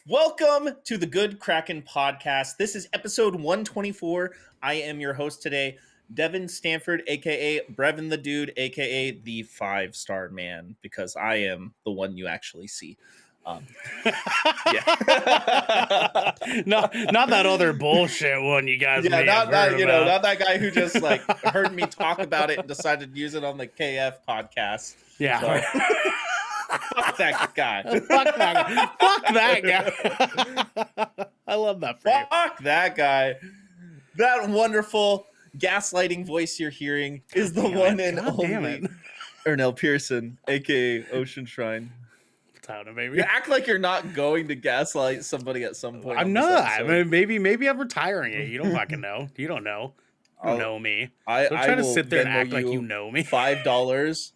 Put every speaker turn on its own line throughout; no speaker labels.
Welcome to the Good Kraken podcast. This is episode 124. I am your host today, Devin Stanford, aka Brevin the Dude, aka the 5-star man, because I am the one you actually see.
Yeah. not that other bullshit one you guys.
Yeah, not that guy who just like heard me talk about it and decided to use it on the KF podcast.
Yeah.
So. Fuck that guy.
Fuck that guy. I love that for you.
Fuck that guy. That wonderful gaslighting voice you're hearing is the one and only Ernell Pearson, aka Ocean Shrine.
Baby.
You act like you're not going to gaslight somebody at some point.
I'm not. I mean, maybe I'm retiring it. You don't fucking know. You don't know. You don't know me. Don't try to sit there and act like you know me.
$5.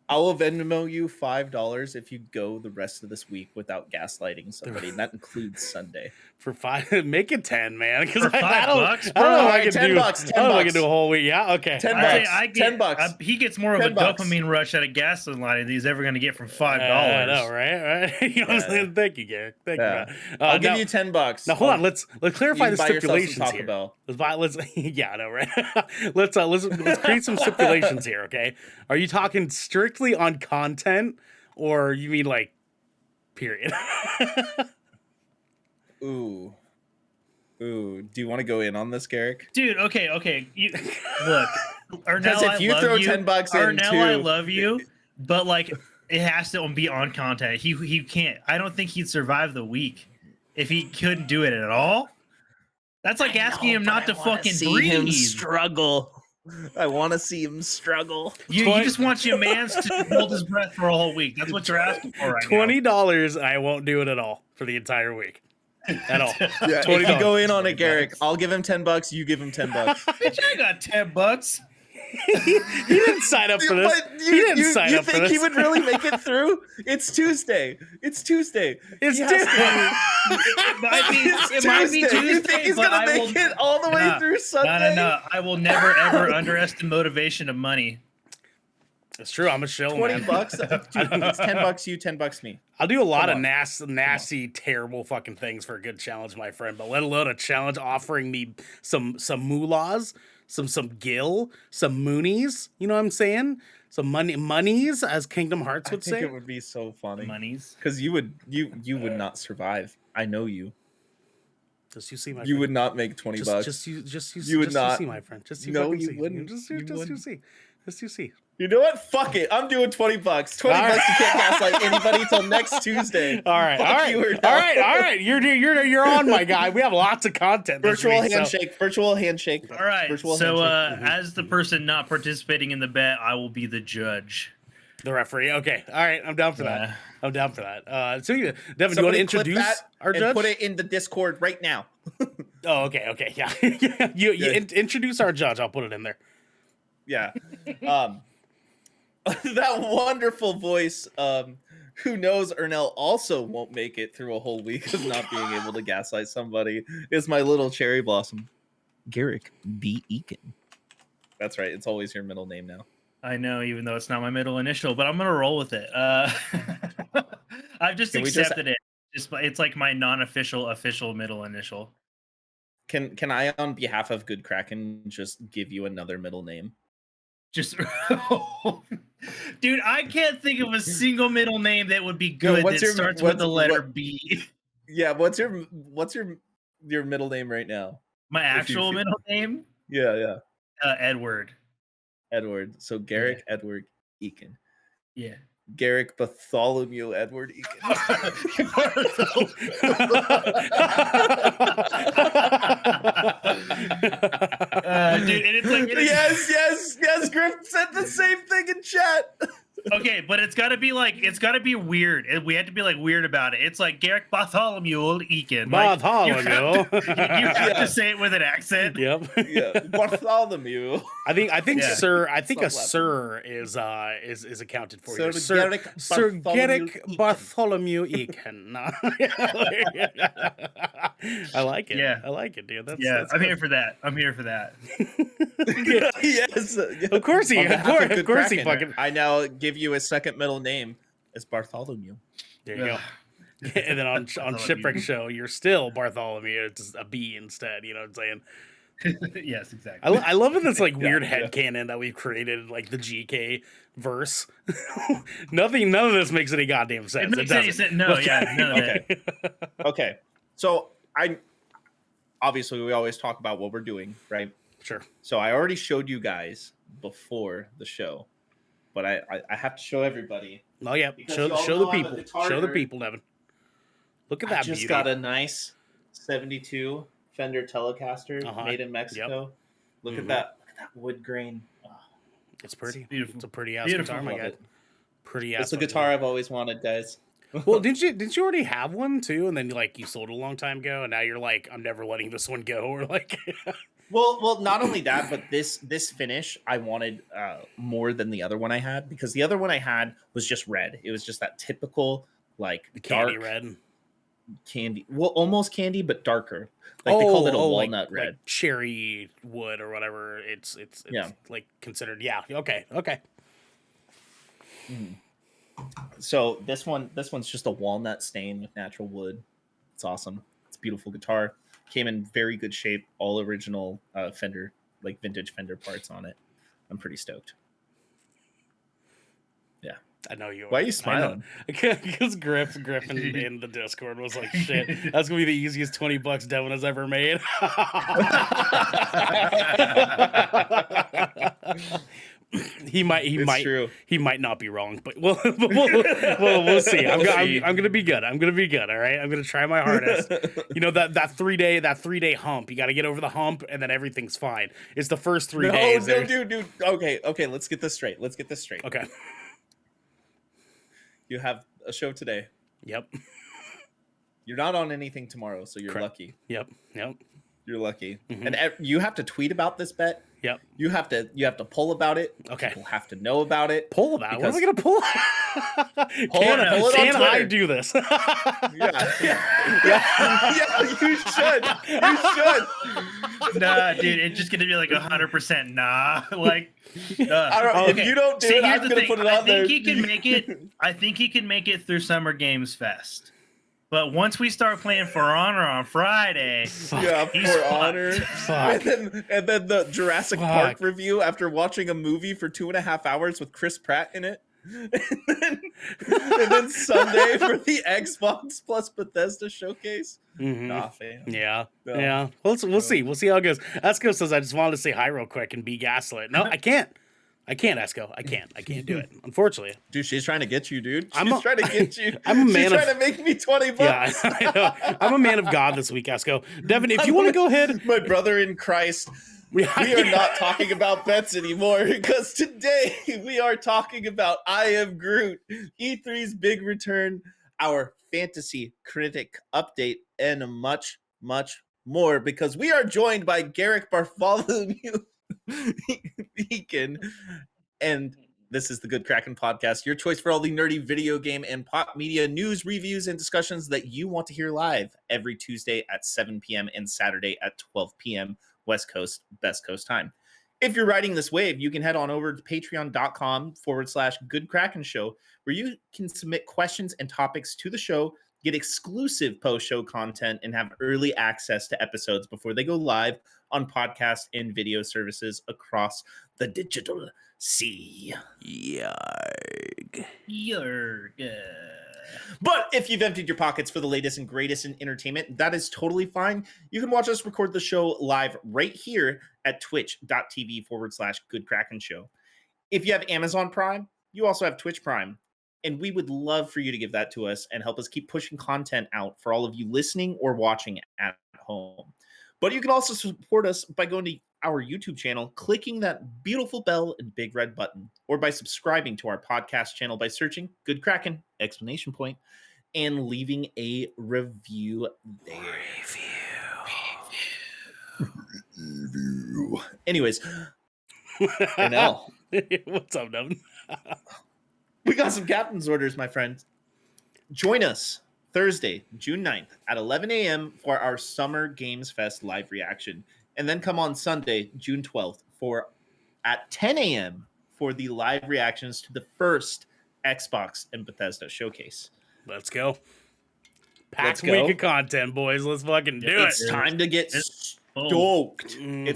I will Venmo you $5 if you go the rest of this week without gaslighting somebody, and that includes Sunday.
For $5, make it 10, man.
For $5,
I don't know if I can do. I can do a whole week. Yeah, okay.
$10.
He gets more of a dopamine rush out of gasoline than he's ever going to get from $5.
I know, right? You know what I'm saying? Thank you, Garrick. Thank you. Man.
I'll give you $10.
Now hold on. Let's clarify the stipulations
Taco
here.
Bell.
Let's yeah, I know, right? let's create some stipulations here, okay? Are you talking strictly on content, or you mean like period?
Ooh. Do you want to go in on this, Garrick?
Dude, okay. Look,
Ernell, if you throw $10 in,
Ernell, I love you, but like it has to be on content. He can't. I don't think he'd survive the week if he couldn't do it at all. That's like asking him not to fucking breathe.
Him struggle. I want to see him struggle.
You just want your man to hold his breath for a whole week. That's what you're asking for right
$20. I won't do it at all for the entire week. At all.
Yeah, if you go in on it, Garrick, I'll give him $10. You give him $10.
Bitch, I got $10.
He didn't sign up for this.
You think he would really make it through? It's Tuesday. It's Tuesday.
It
might be Tuesday.
You think he's gonna make it all the way through Sunday?
No. I will never ever underestimate motivation of money.
It's true. I'm a shill.
$20. Dude, it's $10 you, $10 me.
I'll do a lot of nasty, terrible fucking things for a good challenge, my friend. But let alone a challenge offering me some moolahs, some gil, some moonies. You know what I'm saying? Some monies, as Kingdom Hearts would say.
I think it would be so funny.
Monies,
because you would not survive. I know you.
Just you see my.
You would not make $20.
You would not see my friend. Just you.
No, you
see.
wouldn't.
Just you see.
You know what? Fuck it. I'm doing $20. $20. You can't gaslight anybody until next Tuesday.
All right. You're on, my guy. We have lots of content.
Virtual handshake.
All right. As the person not participating in the bet, I will be the judge.
The referee. Okay. All right. I'm down for that. So, Devin, do you want to introduce our judge?
And put it in the Discord right now.
Oh, okay. Yeah. You introduce our judge. I'll put it in there.
Yeah. That wonderful voice, who knows Ernell also won't make it through a whole week of not being able to gaslight somebody, is my little cherry blossom, Garrick B. Eakin. That's right. It's always your middle name now.
I know, even though it's not my middle initial, but I'm going to roll with it. I've just accepted it. It's like my non-official, official middle initial.
Can I, on behalf of Good Kraken, just give you another middle name?
Dude, I can't think of a single middle name that would be good that starts with the letter B.
Yeah, what's your middle name right now?
My actual middle name?
Yeah.
Edward.
So Garrick Edward Eakin.
Yeah.
Garrick Bartholomew Edward Eakin.
Dude, and it's like
yes. Griff said the same thing in chat.
Okay, but it's got to be weird. We had to be like weird about it. It's like Garrick Bartholomew Eakin.
Bartholomew.
You have to say it with an accent.
Yep.
Yeah, Bartholomew.
I think Sir. I think a Sir is accounted for. Sir Garrick Bartholomew Eakin. I like it.
Yeah,
I like it, dude.
I'm here for that.
Yes.
Of course he fucking.
I now give you a second middle name as Bartholomew.
There you go. And then on
Bartholomew.
Shipwreck Show, you're still Bartholomew. It's just a B instead. You know what I'm saying?
Yes, exactly.
I love it. This like
Yeah,
weird
yeah.
headcanon that we've created, like the GK verse. None of this makes any goddamn sense.
It makes any
doesn't.
sense. No, yeah, none of it.
Okay, so obviously we always talk about what we're doing, right?
Sure.
So I already showed you guys before the show, but I have to show everybody.
Oh yeah,
Because
show
you all
the
know I'm a
people.
guitar
Show the
nerd.
people, Devin. Look at
I
that
just
beauty.
got a nice 72 Fender Telecaster
Uh-huh.
made in Mexico. Look
Mhm.
at that! Look at that wood grain. Oh,
It's pretty.
It's beautiful.
It's a pretty ass
Beautiful.
guitar, my
love
guy.
it.
Pretty ass.
It's the
fucking
guitar I've always wanted, guys.
Well, didn't you already have one too? And then like you sold it a long time ago, and now you're like, I'm never letting this one go, or like.
Well, not only that, but this finish I wanted more than the other one I had, because the other one I had was just red. It was just that typical like
Candy
dark
red.
candy, well, almost candy but darker. Like they called it a walnut red.
like cherry wood or whatever. It's
Yeah.
like considered. Yeah. Okay.
So this one's just a walnut stain with natural wood. It's awesome. It's a beautiful guitar. Came in very good shape. All original Fender, like vintage Fender parts on it. I'm pretty stoked. Yeah.
I know you.
Why are you smiling?
Because Griffin in the Discord was like, "Shit, that's gonna be the easiest $20 Devin has ever made." He might not be wrong, but we'll see. I'm gonna be good. I'm gonna be good. All right, I'm gonna try my hardest. You know that 3 day hump. You got to get over the hump, and then everything's fine. It's the first 3 days.
No, dude. Okay. Let's get this straight.
Okay.
You have a show today.
Yep.
You're not on anything tomorrow, so you're
Correct.
lucky.
Yep.
You're lucky.
Mhm.
And you have to tweet about this bet.
Yep.
You have to pull about it.
Okay.
People have to know about it.
Pull about it. What am I gonna pull?
Pull it on
Can I
Twitter.
do this?
Yeah, you should.
Nah, dude, it's just gonna be like 100% nah. Like,
I don't,
okay.
If you don't do
See,
it,
here's
I'm
the
gonna
thing.
put it
I
on there.
think he can make it. I think he can make it through Summer Games Fest. But once we start playing For Honor on Friday,
Yeah,
he's
for
fucked.
honor.
Fuck.
And then the Jurassic
Fuck.
Park review after watching a movie for 2.5 hours with Chris Pratt in it. And then Sunday for the Xbox plus Bethesda showcase.
Mhm.
Nah, fam.
Yeah.
No.
Yeah. We'll see. We'll see how it goes. Esco says, I just wanted to say hi real quick and be gaslit. No, I can't. Esco. I can't do it. Unfortunately.
Dude, she's trying to get you, dude.
I'm
She's
a-
trying to get you.
I'm a man
She's
of-
trying to make me $20.
Yeah, I know. I'm a man of God this week, Esco. Devin, if you want to go ahead.
My brother in Christ. We are not talking about bets anymore, because today we are talking about I Am Groot, E3's big return, our fantasy critic update, and much, much more, because we are joined by Garrick Bartholomew Beacon, and this is the Good Kraken podcast, your choice for all the nerdy video game and pop media news, reviews, and discussions that you want to hear live every Tuesday at 7 p.m. and Saturday at 12 p.m. West Coast, Best Coast time. If you're riding this wave, you can head on over to patreon.com/Good Kraken Show, where you can submit questions and topics to the show, get exclusive post-show content, and have early access to episodes before they go live on podcast and video services across the digital sea.
Yarg.
You're good.
But if you've emptied your pockets for the latest and greatest in entertainment, that is totally fine. You can watch us record the show live right here at twitch.tv/Good Kraken Show. If you have Amazon Prime, you also have Twitch Prime. And we would love for you to give that to us and help us keep pushing content out for all of you listening or watching at home. But you can also support us by going to our YouTube channel, clicking that beautiful bell and big red button, or by subscribing to our podcast channel by searching Good Kraken, ! And leaving a review there. Review. Anyways, Ernell,
What's up, Devin?
we got some captain's orders, my friend. Join us Thursday, June 9th at 11 a.m. for our Summer Games Fest live reaction. And then come on Sunday, June 12th at 10 a.m. for the live reactions to the first Xbox and Bethesda showcase.
Let's go. Packed
go.
week of content, boys. Let's fucking do
It's
it.
time to get
It's
stoked.
Mhm.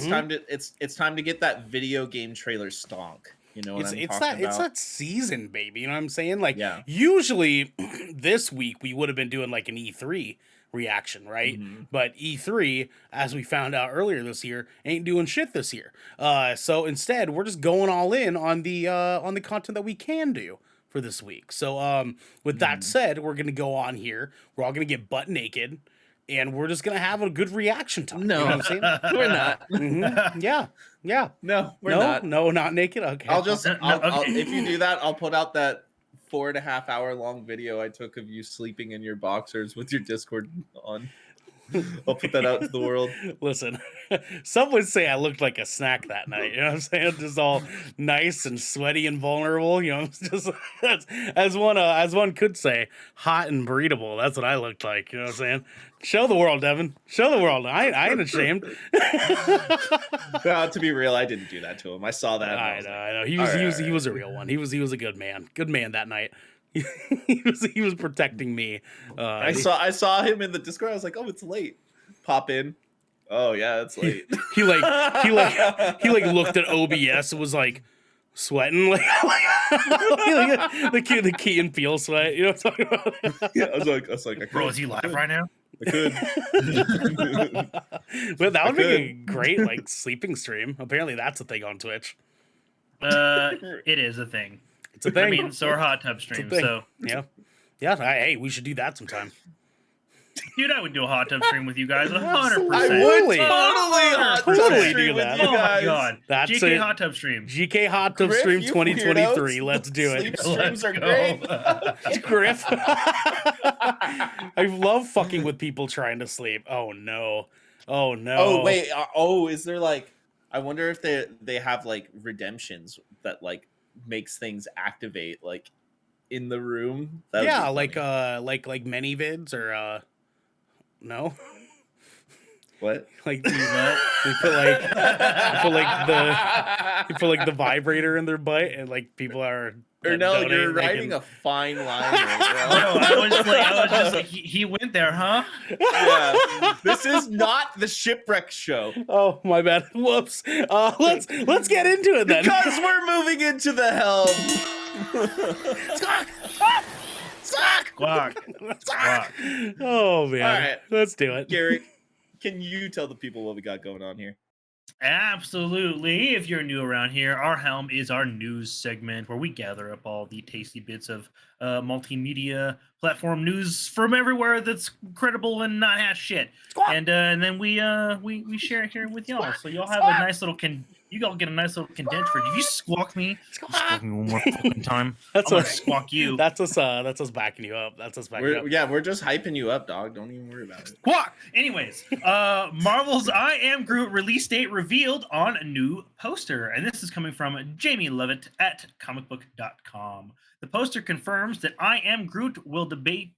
It's time to get that video game trailer stonk. You know what I'm
It's
talking
that
about?
season, baby. You know what I'm saying? Like
Yeah.
usually this week we would have been doing like an E3 reaction, right?
Mhm.
But E3, as we found out earlier this year, ain't doing shit this year. So instead, we're just going all in on the content that we can do for this week. So with that said, we're gonna go on here. We're all gonna get butt naked, and we're just gonna have a good reaction time.
No.
You know what I'm saying?
We're not.
Mhm. Yeah.
No, we're not.
No, not naked. Okay.
I'll just,
No,
I'll,
okay.
if you do that, I'll put out that 4.5 hour long video I took of you sleeping in your boxers with your Discord on. I'll put that out to the world.
Listen, some would say I looked like a snack that night. You know what I'm saying? Just all nice and sweaty and vulnerable. You know, just as one could say, hot and breathable. That's what I looked like. You know what I'm saying? Show the world, Devin. Show the world. I ain't ashamed.
To be real, I didn't do that to him. I saw that. and
I
was
know.
like,
I know. He was a real one. He was a good man. Good man that night. he was protecting me.
I saw him in the Discord. I was like, oh, it's late. Pop in. Oh yeah, it's late.
he looked at OBS and was like sweating like the Key and Peele sweat. You know what I'm talking about?
Yeah, I was like, I
Bro,
could.
is he live right now?
I could.
But that would make a great like sleeping stream. Apparently that's a thing on Twitch.
It is a thing.
It's a thing.
I mean, so are hot tub streams.
thing.
So,
Yeah. Hey, we should do that sometime.
dude, I would do a hot tub stream with you guys 100%.
Absolutely. Totally do that.
Oh my god.
That's
GK
it.
hot tub stream.
GK Hot Tub
Griff,
Stream
you
2023.
weirdos.
Let's do it.
Sleep streams are
Let's
great.
go.
Griff. I love fucking with people trying to sleep. Oh no.
Oh wait. Is there like? I wonder if they have like redemptions that like makes things activate like in the room. That would be funny.
like many vids or no.
What?
Like they put like the vibrator in their butt and like people are
Or no,
donate,
you're
they
riding
can-
a fine line right now.
No, I was just like, he went there, huh?
Yeah. This is not the shipwreck show.
Oh my bad. Whoops. Let's get into it then.
Because we're moving into the helm.
Squawk. Squawk.
Oh man.
All right.
Let's do it.
Garrett, can you tell the people what we got going on here?
Absolutely. If you're new around here, our helm is our news segment where we gather up all the tasty bits of multimedia platform news from everywhere that's credible and not has shit. And then we share it here with y'all. So y'all have a nice little you all get a nice little condensed version. If you squawk me, squawk me one more fucking time.
That's
I'm gonna
us.
squawk you.
That's us backing you up. That's us backing you up.
We're just hyping you up, dog. Don't even worry about it.
Squawk! Anyways, Marvel's I Am Groot release date revealed on a new poster. And this is coming from Jamie Levitt at comicbook.com. The poster confirms that I Am Groot will debut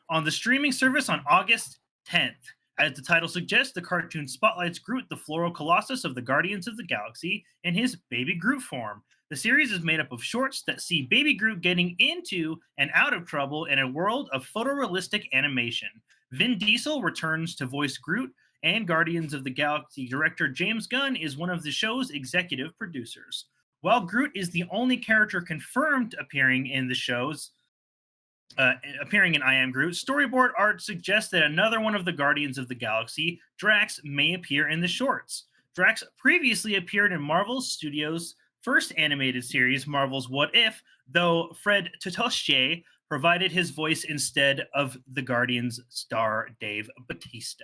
on the streaming service on August 10th. As the title suggests, the cartoon spotlights Groot, the floral colossus of the Guardians of the Galaxy, in his Baby Groot form. The series is made up of shorts that see Baby Groot getting into and out of trouble in a world of photorealistic animation. Vin Diesel returns to voice Groot, and Guardians of the Galaxy director James Gunn is one of the show's executive producers. While Groot is the only character confirmed appearing in the shows, appearing in I Am Groot, storyboard art suggests that another one of the Guardians of the Galaxy, Drax, may appear in the shorts. Drax previously appeared in Marvel Studios' first animated series, Marvel's What If, though Fred Totoche provided his voice instead of the Guardians star Dave Bautista.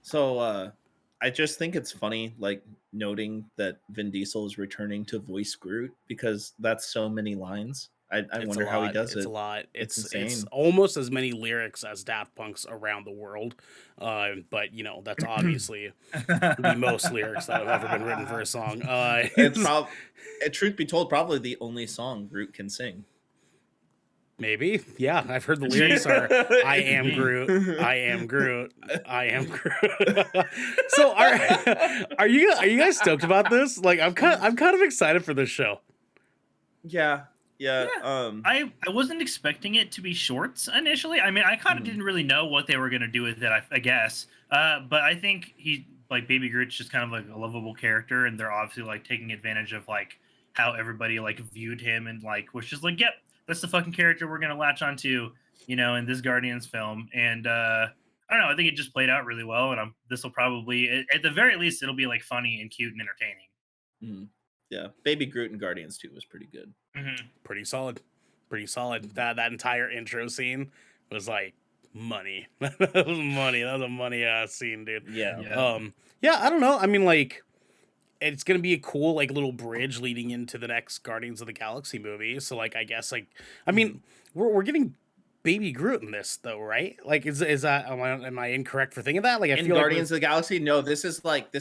So I just think it's funny, like noting that Vin Diesel is returning to voice Groot because that's so many lines. I wonder how he does it.
It's a lot.
It's
It's
insane.
almost as many lyrics as Daft Punk's Around the World. But, you know, that's obviously the most lyrics that have ever been written for a song.
Truth be told, probably the only song Groot can sing.
Maybe. Yeah, I've heard the lyrics are I am Groot, I am Groot, I am Groot. So are you guys stoked about this? Like I'm kind of excited for this show.
Yeah, Yeah.
I wasn't expecting it to be shorts initially. I mean, I kind of
Mhm.
didn't really know what they were gonna do with it. I guess, but I think he like Baby Groot's just kind of like a lovable character, and they're obviously like taking advantage of like how everybody like viewed him and like was just like, yep, that's the fucking character we're gonna latch onto, in this Guardians film. And I don't know. I think it just played out really well, and this will probably, at the very least, it'll be like funny and cute and entertaining.
Mhm. Yeah, Baby Groot and Guardians 2 was pretty good.
Pretty solid. Pretty solid. That entire intro scene was like money. That was money. That was a money ass scene, dude.
Yeah.
Yeah, I don't know. I mean, like, it's gonna be a cool like little bridge leading into the next Guardians of the Galaxy movie. So like, I guess like, I mean, we're getting Baby Groot in this though, right? Like, is that am I incorrect for thinking that? Like, I
In
feel like
Guardians of the Galaxy, no, this is like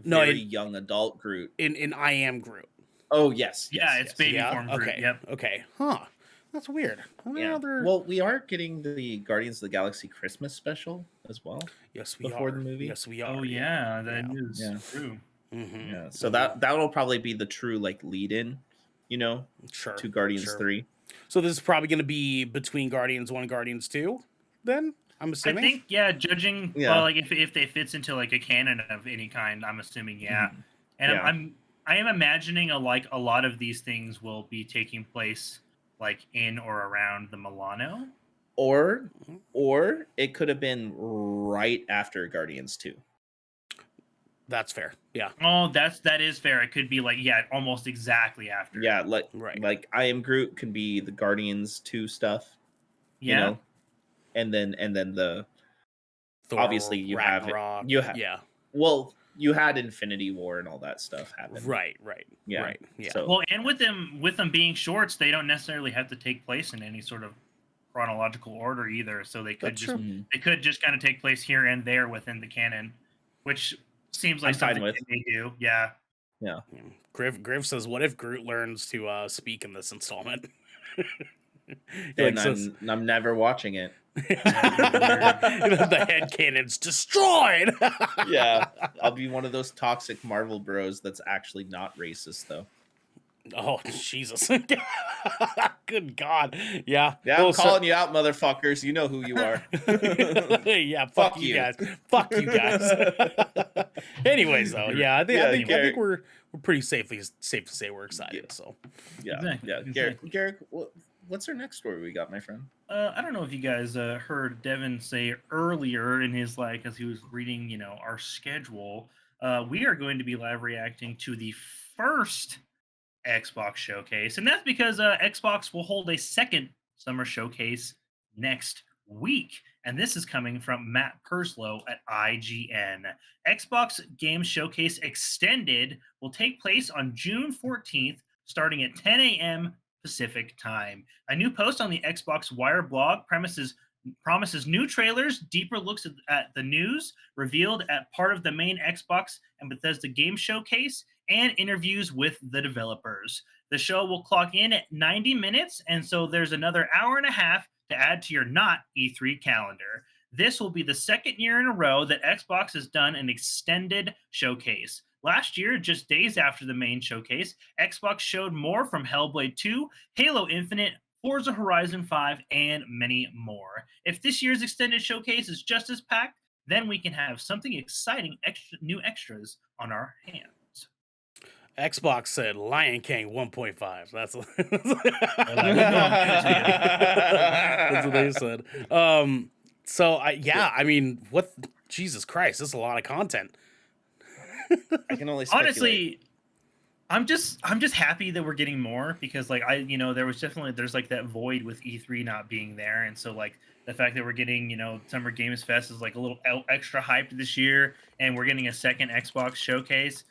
No,
very young adult Groot.
in I Am Groot.
Oh yes,
Yeah,
yes,
it's
yes.
baby
Yeah.
form Groot.
Okay.
Yep.
Okay. Huh. That's weird.
Yeah. Well, we are getting the Guardians of the Galaxy Christmas special as well.
Yes, we
before
are.
the movie?
Yes, we are.
Oh yeah, that is
Yeah.
true.
Mm-hmm.
Yeah. So that'll probably be the true like lead in,
Sure.
to Guardians
sure.
3.
So this is probably going to be between Guardians 1 and Guardians 2, then? I'm
I
assuming?
think judging
Yeah.
like if it fits into like a canon of any kind, I'm assuming
Mhm.
And
Yeah.
I am imagining a lot of these things will be taking place like in or around the Milano.
Or
Mhm.
it could have been right after Guardians 2.
That's fair. Yeah.
Oh, that is fair. It could be like almost exactly after.
Yeah,
Right.
like I Am Groot can be the Guardians 2 stuff,
Yeah.
and then the
Thor,
obviously you have it.
Ragnarok.
You
Yeah.
well, you had Infinity War and all that stuff happen.
Right.
Yeah.
Right. Yeah.
So
Well, and with them being shorts, they don't necessarily have to take place in any sort of chronological order either. So they could
That's
just
true.
Mhm.
they could just kind of take place here and there within the canon, which seems like
I'm fine
something
with.
that they do. Yeah.
Yeah.
Griff says, what if Groot learns to speak in this installment?
Then I'm never watching it.
The head cannon's destroyed.
Yeah. I'll be one of those toxic Marvel bros that's actually not racist though.
Oh Jesus! Good God! Yeah.
Yeah, I'm calling you out, motherfuckers. You know who you are.
Yeah. Fuck you guys. Fuck you guys. Anyways, though, yeah, I think we're pretty safe to say we're excited.
Yeah.
So
Yeah.
Exactly,
Yeah.
exactly.
Garrick, what's our next story we got, my friend?
I don't know if you guys heard Devin say earlier in his as he was reading, our schedule. We are going to be live reacting to the first Xbox showcase, and that's because Xbox will hold a second summer showcase next week. And this is coming from Matt Purslow at IGN. Xbox Game Showcase Extended will take place on June 14th, starting at 10 a.m. Pacific time. A new post on the Xbox Wire blog promises new trailers, deeper looks at the news revealed at part of the main Xbox and Bethesda Game Showcase, and interviews with the developers. The show will clock in at 90 minutes, and so there's another hour and a half to add to your not E3 calendar. This will be the second year in a row that Xbox has done an extended showcase. Last year, just days after the main showcase, Xbox showed more from Hellblade 2, Halo Infinite, Forza Horizon 5, and many more. If this year's extended showcase is just as packed, then we can have something exciting, new extras on our hands.
Xbox said Lion King 1.5. That's that's what they said. So I mean, what? Jesus Christ, this is a lot of content.
I can only speculate.
Honestly, I'm just happy that we're getting more because there's like that void with E3 not being there, and so like the fact that we're getting Summer Games Fest is like a little extra hyped this year, and we're getting a second Xbox showcase.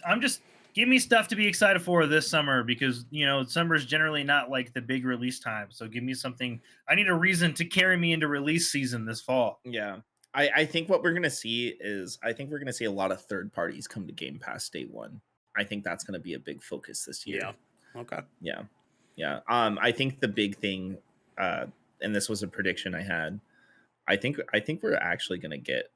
I'm just give me stuff to be excited for this summer because summer is generally not like the big release time. So give me something. I need a reason to carry me into release season this fall.
Yeah. I think what we're gonna see is we're gonna see a lot of third parties come to Game Pass day one. I think that's gonna be a big focus this year.
Yeah. Okay.
Yeah. I think the big thing, and this was a prediction I had. I think we're actually gonna get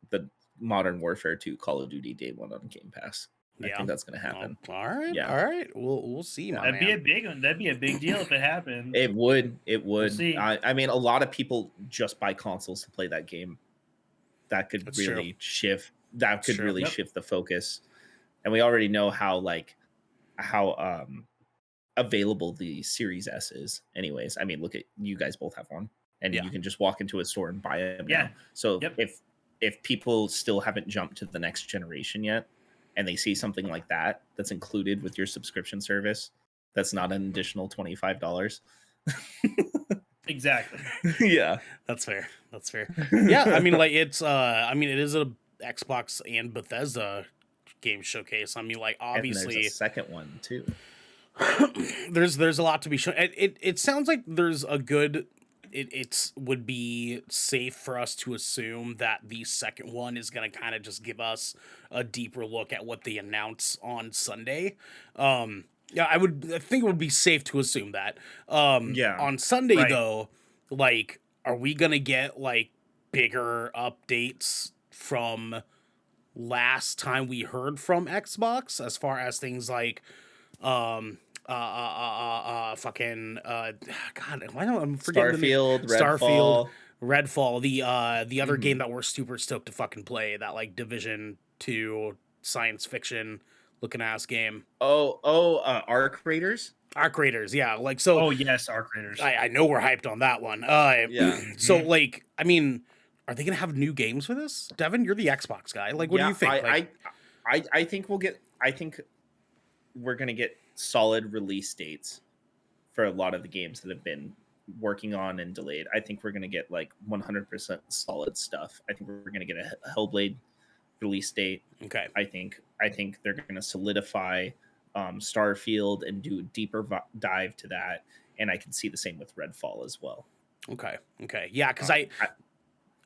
the Modern Warfare 2 Call of Duty day one on Game Pass. I think that's going to happen.
Oh, all right.
Yeah.
All right. We'll see, my
That'd be a
man.
big one. That'd be a big deal if it happened.
It would.
see.
I mean, a lot of people just buy consoles to play that game. That could
That's
really
true.
shift. That could
true.
really
Yep.
shift the focus. And we already know how available the Series S is. Anyways, I mean, look at you guys both have one, and
Yeah.
you can just walk into a store and buy them.
Yeah.
Now. So
Yep.
if people still haven't jumped to the next generation yet, and they see something like that that's included with your subscription service, that's not an additional $25.
Exactly.
Yeah,
That's fair. That's fair. Yeah, I mean, like it is a Xbox and Bethesda game showcase. I mean, like
and
obviously
there's a second one too.
there's a lot to be shown. It sounds like there's a good. It would be safe for us to assume that the second one is going to kind of just give us a deeper look at what they announce on Sunday. Yeah, I think it would be safe to assume that.
Yeah.
On Sunday
Right.
though, like, are we gonna get like bigger updates from last time we heard from Xbox as far as things like fucking God, why don't I'm forgetting the name?
Starfield,
Starfield,
Redfall.
Redfall, the other game that we're super stoked to fucking play, that like Division 2 science fiction looking ass game.
Arc Raiders.
Arc Raiders, yeah, like so.
Oh yes, Arc Raiders.
I know we're hyped on that one.
Yeah.
So like, I mean, are they gonna have new games for this? Devin, you're the Xbox guy. Like, what do you think?
I think we'll get. I think we're gonna get solid release dates for a lot of the games that have been working on and delayed. I think we're gonna get like 100% solid stuff. I think we're gonna get a Hellblade release date.
Okay.
I think they're gonna solidify Starfield and do a deeper dive to that, and I can see the same with Redfall as well.
Okay. Yeah, because I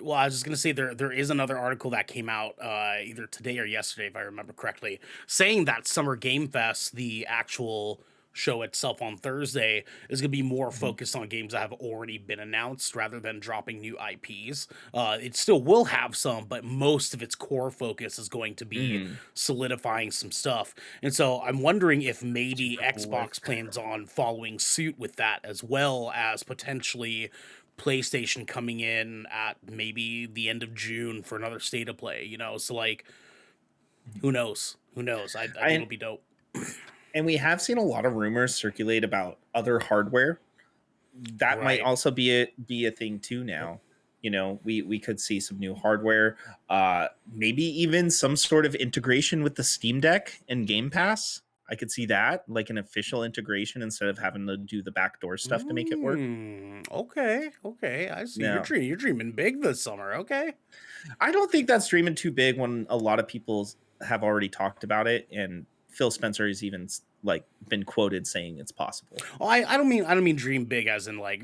was just gonna say there is another article that came out either today or yesterday, if I remember correctly, saying that Summer Game Fest, the actual show itself on Thursday, is gonna be more focused on games that have already been announced rather than dropping new IPs. It still will have some, but most of its core focus is going to be solidifying some stuff. And so I'm wondering if maybe Xbox plans on following suit with that, as well as potentially PlayStation coming in at maybe the end of June for another state of play, you know? So like, who knows? I think it'll be dope.
And we have seen a lot of rumors circulate about other hardware. That might also be a thing too now. You know, we could see some new hardware, maybe even some sort of integration with the Steam Deck and Game Pass. I could see that, like an official integration instead of having to do the backdoor stuff to make it work.
Okay. I see.
Yeah.
You're dreaming big this summer. Okay.
I don't think that's dreaming too big when a lot of people have already talked about it, and Phil Spencer has even like been quoted saying it's possible.
Oh, I don't mean dream big as in like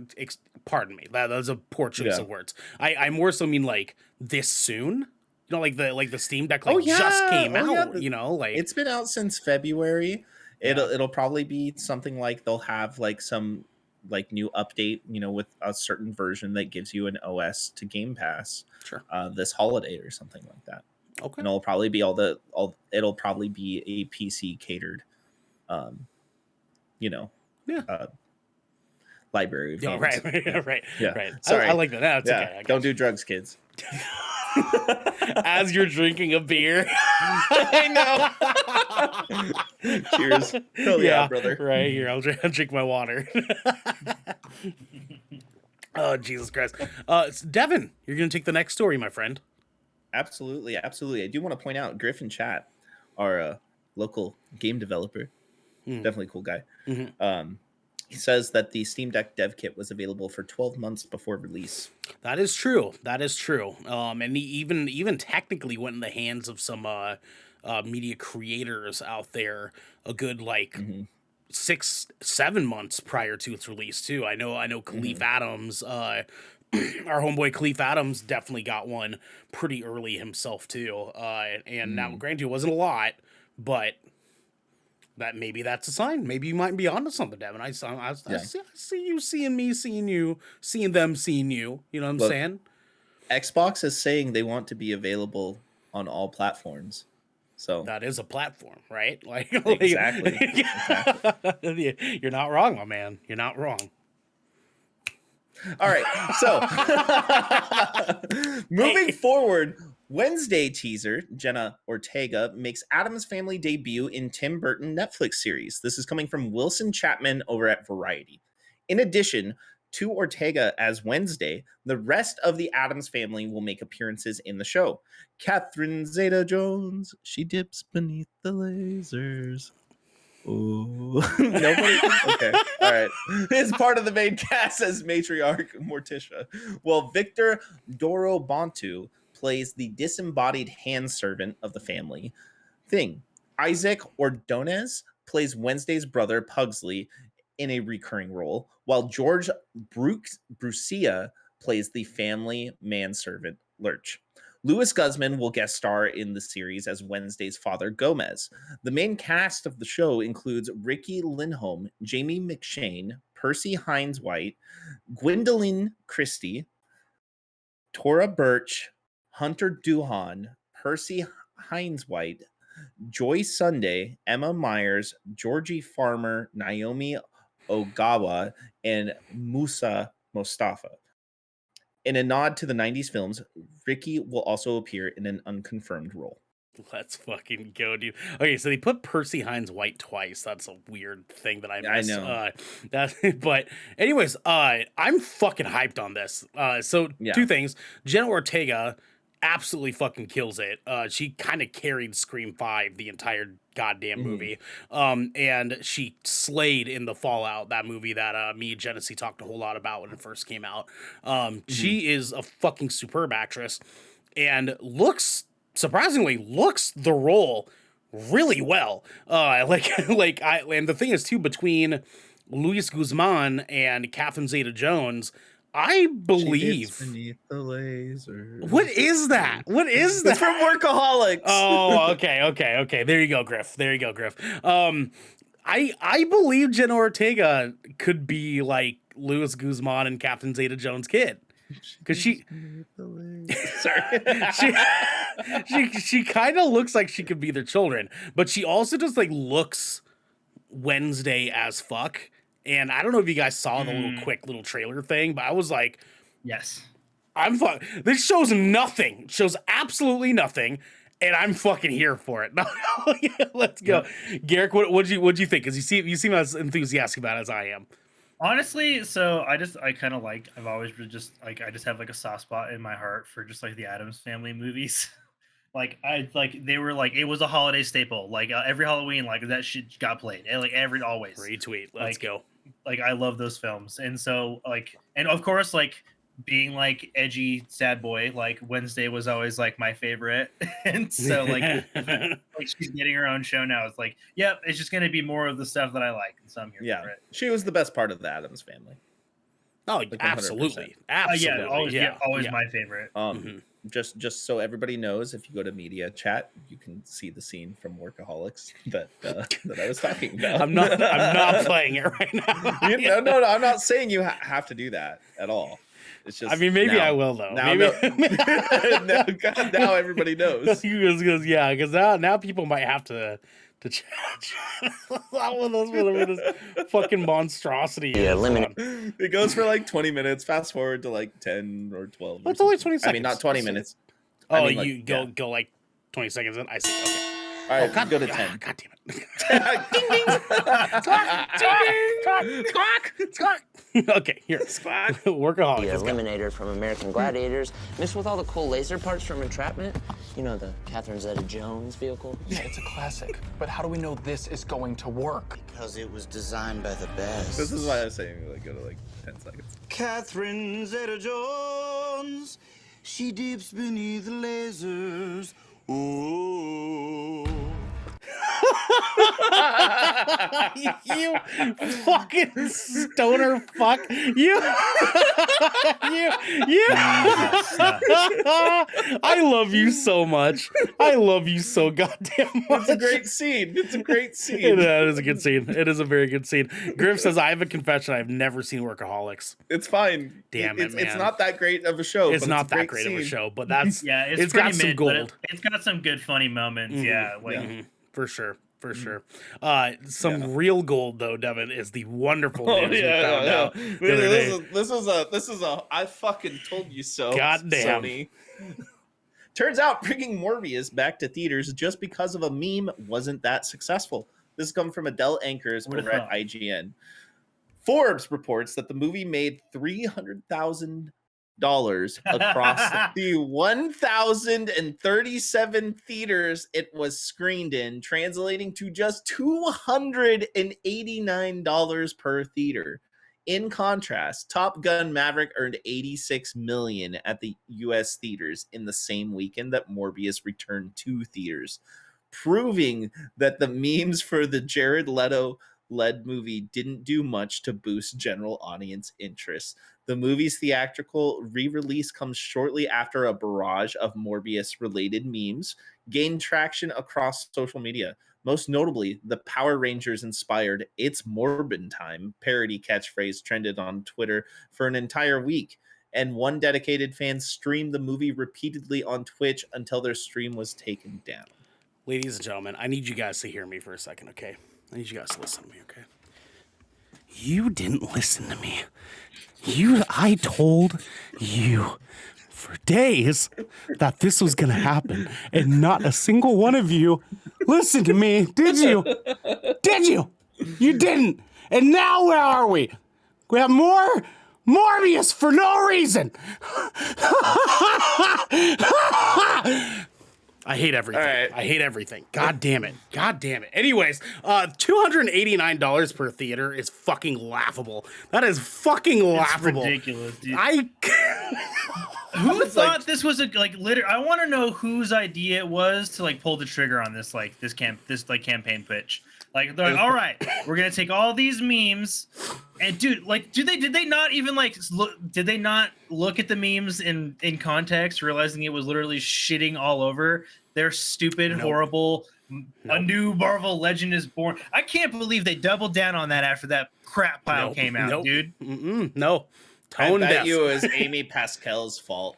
pardon me. That's a poor choice of words. I more so mean like this soon. You know, like the Steam Deck just came out. You know, like
it's been out since February. It'll probably be something like they'll have like some like new update, you know, with a certain version that gives you an OS to Game Pass.
Sure.
This holiday or something like that.
Okay.
And it'll probably be it'll probably be a PC catered, library of games.
Right.
Yeah.
Right.
Sorry.
I like that. That's
Yeah.
okay.
Don't do drugs, kids.
As you're drinking a beer.
I know. Cheers. Hell yeah, brother.
Right here. I'll drink my water. Oh, Jesus Christ. It's Devin, you're going to take the next story, my friend.
Absolutely. I do want to point out Griffin Chat, our local game developer, definitely cool guy. He says that the Steam Deck dev kit was available for 12 months before release.
That is true. And he even technically went in the hands of some media creators out there a good 6-7 months prior to its release too. I know Khalif Adams, our homeboy Khalif Adams, definitely got one pretty early himself too. And now, granted, it wasn't a lot, but maybe that's a sign. Maybe you might be onto something, Devin. I see you seeing me, seeing you, seeing them, seeing you. You know what I'm saying?
Xbox is saying they want to be available on all platforms. So
that is a platform, right? Like
Exactly.
You're not wrong, my man. You're not wrong.
all right. So moving forward, Wednesday teaser, Jenna Ortega makes Addams Family debut in Tim Burton Netflix series. This is coming from Wilson Chapman over at Variety. In addition to Ortega as Wednesday, the rest of the Addams Family will make appearances in the show. Catherine Zeta-Jones, she dips beneath the lasers. Oh, nobody. Okay, all right. Is part of the main cast as matriarch Morticia, while Victor Dorobantu plays the disembodied hand servant of the family. Thing. Isaac Ordonez plays Wednesday's brother Pugsley in a recurring role, while George Brucia plays the family manservant Lurch. Louis Guzman will guest star in the series as Wednesday's father Gomez. The main cast of the show includes Ricky Lindholm, Jamie McShane, Percy Hines White, Gwendolyn Christie, Tora Birch, Hunter Duhan, Percy Hines White, Joy Sunday, Emma Myers, Georgie Farmer, Naomi Ogawa, and Musa Mostafa. In a nod to the 90s films, Ricky will also appear in an unconfirmed role.
Let's fucking go, dude. Okay, so they put Percy Hines White twice. That's a weird thing that I missed.
I know.
But anyways, I'm fucking hyped on this. So two things. Jenna Ortega absolutely fucking kills it. She kind of carried Scream 5 the entire goddamn movie. And she slayed in the Fallout, that movie that me and Genesee talked a whole lot about when it first came out. She is a fucking superb actress and surprisingly looks the role really well. And the thing is too, between Luis Guzman and Catherine Zeta-Jones, I believe.
Beneath the lasers.
What is that? What is that?
It's from Workaholics.
Oh, okay. There you go, Griff. I believe Jenna Ortega could be like Luis Guzman and Catherine Zeta-Jones' kid. Because she kind of looks like she could be their children, but she also just like looks Wednesday as fuck. And I don't know if you guys saw the little trailer thing, but I was like,
yes,
this shows nothing. It shows absolutely nothing. And I'm fucking here for it. Let's go. Garrick, what'd you think? Because you seem as enthusiastic about it as I am.
Honestly, so I kind of like, I've always been just like, I just have like a soft spot in my heart for just like the Addams Family movies. They were like, it was a holiday staple. Like every Halloween, like that shit got played. And like always.
Retweet. Let's go.
Like I love those films. And so like, and of course, like being like edgy sad boy, like Wednesday was always like my favorite. And so like she's getting her own show now. It's like, yep, it's just going to be more of the stuff that I like. And so I'm here for it.
She was the best part of the Addams Family.
Oh, like absolutely. Absolutely.
Always my favorite.
Just so everybody knows, if you go to media chat, you can see the scene from Workaholics that I was talking about.
I'm not playing it right now.
No, I'm not saying you have to do that at all. It's just,
I mean, maybe I will though.
Now, now everybody knows.
Because now people might have to change whatever this fucking monstrosity is.
It goes for like 20 minutes. Fast forward to like 10 or 12.
It's only 20 seconds.
I mean, not 20 minutes.
Oh, I mean, go like 20 seconds in. I see. Okay.
All right, go to 10.
God damn it.
Ding, ding.
Squawk. Okay, here.
Squawk.
Workaholic.
The Eliminator from American Gladiators, mixed with all the cool laser parts from Entrapment. You know, the Catherine Zeta-Jones vehicle.
Yeah, it's a classic. But how do we know this is going to work?
Because it was designed by the best.
This is why I was saying, like, go to like 10 seconds.
Catherine Zeta-Jones, she dips beneath the lasers. Ooh.
You fucking stoner fuck. You. I love you so much. I love you so goddamn much.
It's a great scene. It's a great scene.
It is a good scene. It is a very good scene. Griff says, I have a confession. I've never seen Workaholics.
It's fine.
Damn it, man.
It's not that great of a show.
It's
but
not
it's a
that
great
great of a
scene.
show, but that's
it's
got
pretty
some
mid,
gold.
but it's got some good funny moments. Yeah, like
For sure. Some real gold though, Devin, is the wonderful news we found out the other day.
This is a I fucking told you so.
Goddamn.
Sony. Turns out bringing Morbius back to theaters just because of a meme wasn't that successful. This has come from Adele Ankers over at IGN. Forbes reports that the movie made $300,000 across the 1,037 theaters it was screened in, translating to just $289 per theater. In contrast, Top Gun Maverick earned $86 million at the US theaters in the same weekend that Morbius returned to theaters, proving that the memes for the Jared Leto led movie didn't do much to boost general audience interest. The movie's theatrical re-release comes shortly after a barrage of Morbius-related memes gained traction across social media. Most notably, the Power Rangers-inspired "It's Morbin Time" parody catchphrase trended on Twitter for an entire week, and one dedicated fan streamed the movie repeatedly on Twitch until their stream was taken down.
Ladies and gentlemen, I need you guys to hear me for a second, okay? I need you guys to listen to me, okay? You didn't listen to me. I told you for days that this was gonna happen, and not a single one of you listened to me, did you? Did you? You didn't. And now where are we? We have more Morbius for no reason. I hate everything.
Right.
I hate everything. God damn it. God damn it. Anyways, $289 per theater is fucking laughable. That is fucking laughable.
It's ridiculous, dude.
Who
thought this was I want to know whose idea it was to like pull the trigger on this campaign pitch. Like they're like, all right, we're gonna take all these memes, and dude, like, did they not even did they not look at the memes in context, realizing it was literally shitting all over their stupid, horrible, a new Marvel Legend is born. I can't believe they doubled down on that after that crap pile came out, dude.
No. Tone
I bet
deaf.
you it was Amy Pascal's fault.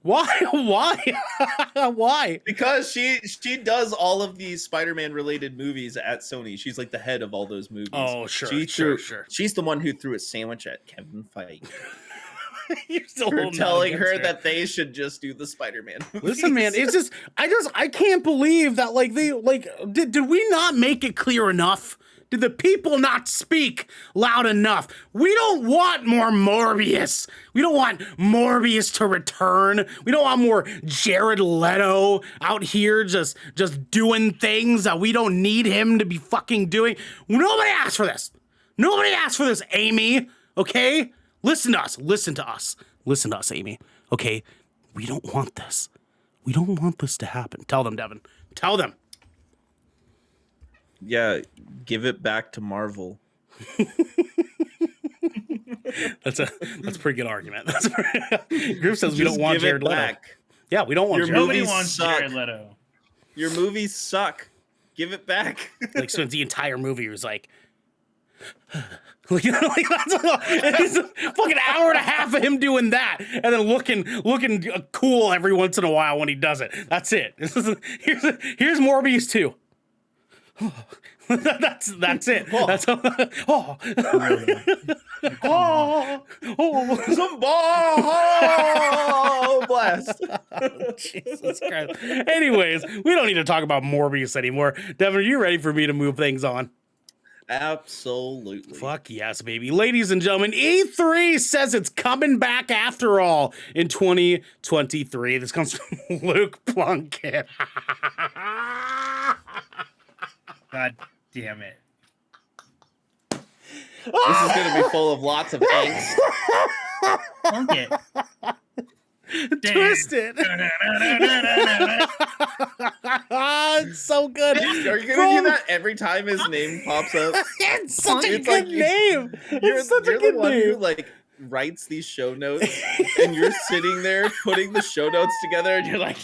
Why? Why?
Because she does all of these Spider-Man related movies at Sony. She's like the head of all those movies.
Oh, sure.
She's the one who threw a sandwich at Kevin Feige
You're still
for telling her that they should just do the Spider-Man movies.
Listen, man, it's just I can't believe that did we not make it clear enough? Did the people not speak loud enough? We don't want more Morbius. We don't want Morbius to return. We don't want more Jared Leto out here just doing things that we don't need him to be fucking doing. Nobody asked for this. Nobody asked for this, Amy. Okay? Listen to us. Listen to us. Listen to us, Amy. Okay? We don't want this. We don't want this to happen. Tell them, Devin. Tell them.
Yeah, give it back to Marvel.
That's a pretty good argument. Group says we don't want Jared Leto. Yeah, we don't want Jared Leto.
Nobody wants Jared Leto.
Your movies suck. Give it back.
Like spends the entire movie was like it's a fucking hour and a half of him doing that, and then looking cool every once in a while when he does it. That's it. Here's Morbius 2. That's it.
Oh.
That's all.
Some ball blast.
Jesus Christ. Anyways, we don't need to talk about Morbius anymore. Devin, are you ready for me to move things on?
Absolutely.
Fuck yes, baby. Ladies and gentlemen, E3 says it's coming back after all in 2023. This comes from Luke Plunkett.
God damn it.
This is going to be full of lots of angst.
Plunkett.
Twisted. It's so so good.
Are you gonna do that every time his name pops up?
It's such a
It's
good
like
name. It's such a
you're
good
the one who
name.
like writes these show notes, and you're sitting there putting the show notes together, and you're like,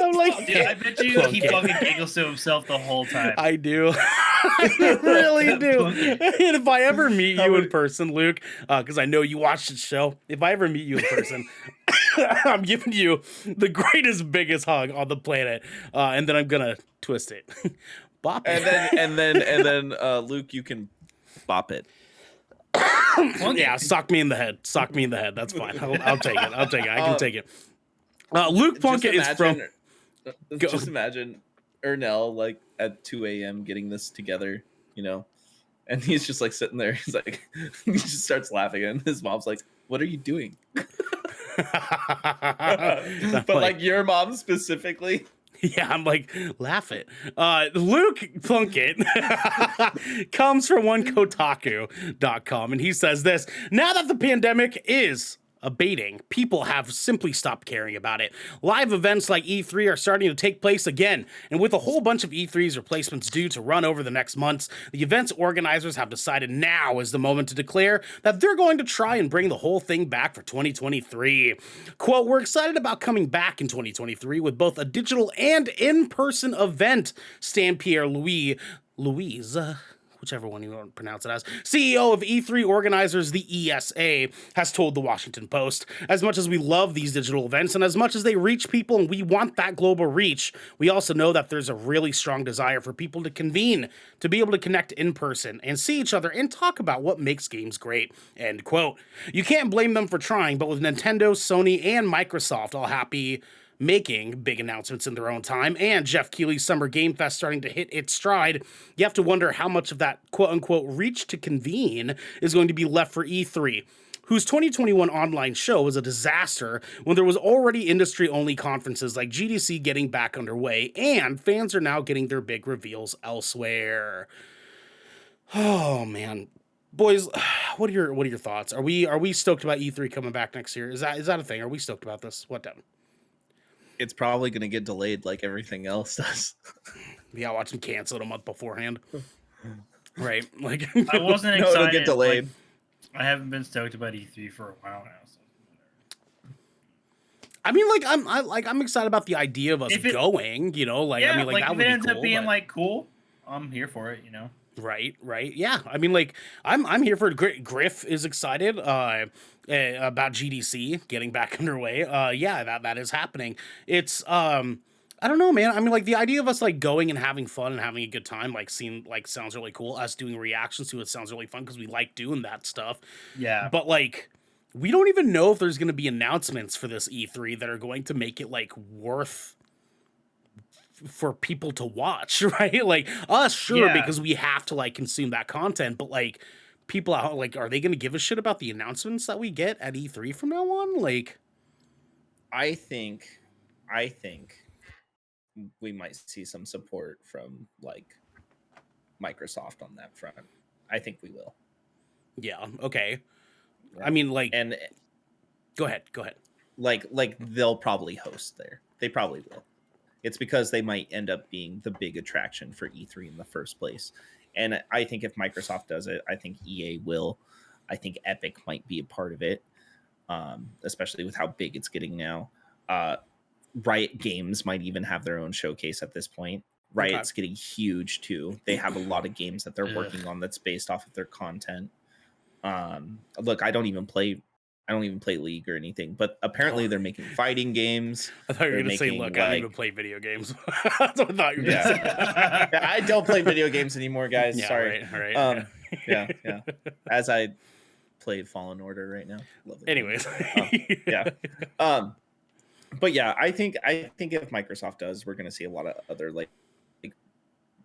I'm like,
Dude, I bet you he
Plunk
fucking giggles to himself the whole time.
I do. I really do.
Plunk it.
And if I ever meet you in person, Luke, because I know you watched the show, if I ever meet you in person, I'm giving you the greatest, biggest hug on the planet, and then I'm gonna twist it, bop it,
and then Luke, you can bop it.
yeah, sock me in the head. Sock me in the head. That's fine. I'll take it. I'll take it. I can take it. Luke Plunkett is from.
Just imagine Ernell like at 2 a.m. getting this together, and he's just like sitting there. He's like, he just starts laughing, and his mom's like, "What are you doing?" But like your mom specifically.
Yeah, I'm like, laugh it. Luke Plunkett comes from OneKotaku.com, and he says this: now that the pandemic is abating, people have simply stopped caring about it. Live events like E3 are starting to take place again, and with a whole bunch of E3's replacements due to run over the next months, the event's organizers have decided now is the moment to declare that they're going to try and bring the whole thing back for 2023. Quote, we're excited about coming back in 2023 with both a digital and in-person event, Stan Pierre Louise, whichever one you want to pronounce it as, CEO of E3 organizers, the ESA, has told the Washington Post. As much as we love these digital events and as much as they reach people and we want that global reach, we also know that there's a really strong desire for people to convene, to be able to connect in person and see each other and talk about what makes games great, end quote. You can't blame them for trying, but with Nintendo, Sony, and Microsoft all happy making big announcements in their own time, and Jeff Keighley's Summer Game Fest starting to hit its stride, you have to wonder how much of that quote-unquote reach to convene is going to be left for E3, whose 2021 online show was a disaster when there was already industry-only conferences like GDC getting back underway, and fans are now getting their big reveals elsewhere. Oh, man. Boys, what are your thoughts? Are we stoked about E3 coming back next year? Is that a thing? Are we stoked about this? What, Devin?
It's probably going to get delayed like everything else does.
Yeah, watch them cancel it a month beforehand. Right? Like
I wasn't
No,
excited.
it'll get delayed.
I haven't been stoked about E3 for a while now. So.
I mean, like I'm excited about the idea of us going.
Yeah,
I mean, like that
if
would
it
be
ends
cool.
up being
but...
like cool, I'm here for it.
Right. Yeah. I mean, like I'm here for it. Griff is excited about GDC getting back underway. Yeah, that is happening. It's I don't know, man. I mean, like the idea of us like going and having fun and having a good time, sounds really cool. Us doing reactions to it sounds really fun because we like doing that stuff.
Yeah.
But like, we don't even know if there's going to be announcements for this E3 that are going to make it like worth for people to watch, right? Like us, sure, because we have to like consume that content, but like people out, like, are they going to give a shit about the announcements that we get at E3 from now on? Like,
I think we might see some support from like Microsoft on that front. I think we will.
Yeah. Okay.
Yeah.
I mean, like,
and
go ahead.
Like they'll probably host there. They probably will. It's because they might end up being the big attraction for E3 in the first place. And I think if Microsoft does it, I think EA will. I think Epic might be a part of it, especially with how big it's getting now. Riot Games might even have their own showcase at this point. Riot's getting huge too. They have a lot of games that they're working on that's based off of their content. Look, I don't even play League or anything, but apparently they're making fighting games.
I thought you were going to say, look, I don't even play video games. That's what I thought you were going to say.
Yeah, I don't play video games anymore, guys.
Yeah,
Sorry.
Right.
Yeah. As I play Fallen Order right now. Love it.
Anyways.
Yeah. But yeah, I think if Microsoft does, we're going to see a lot of other like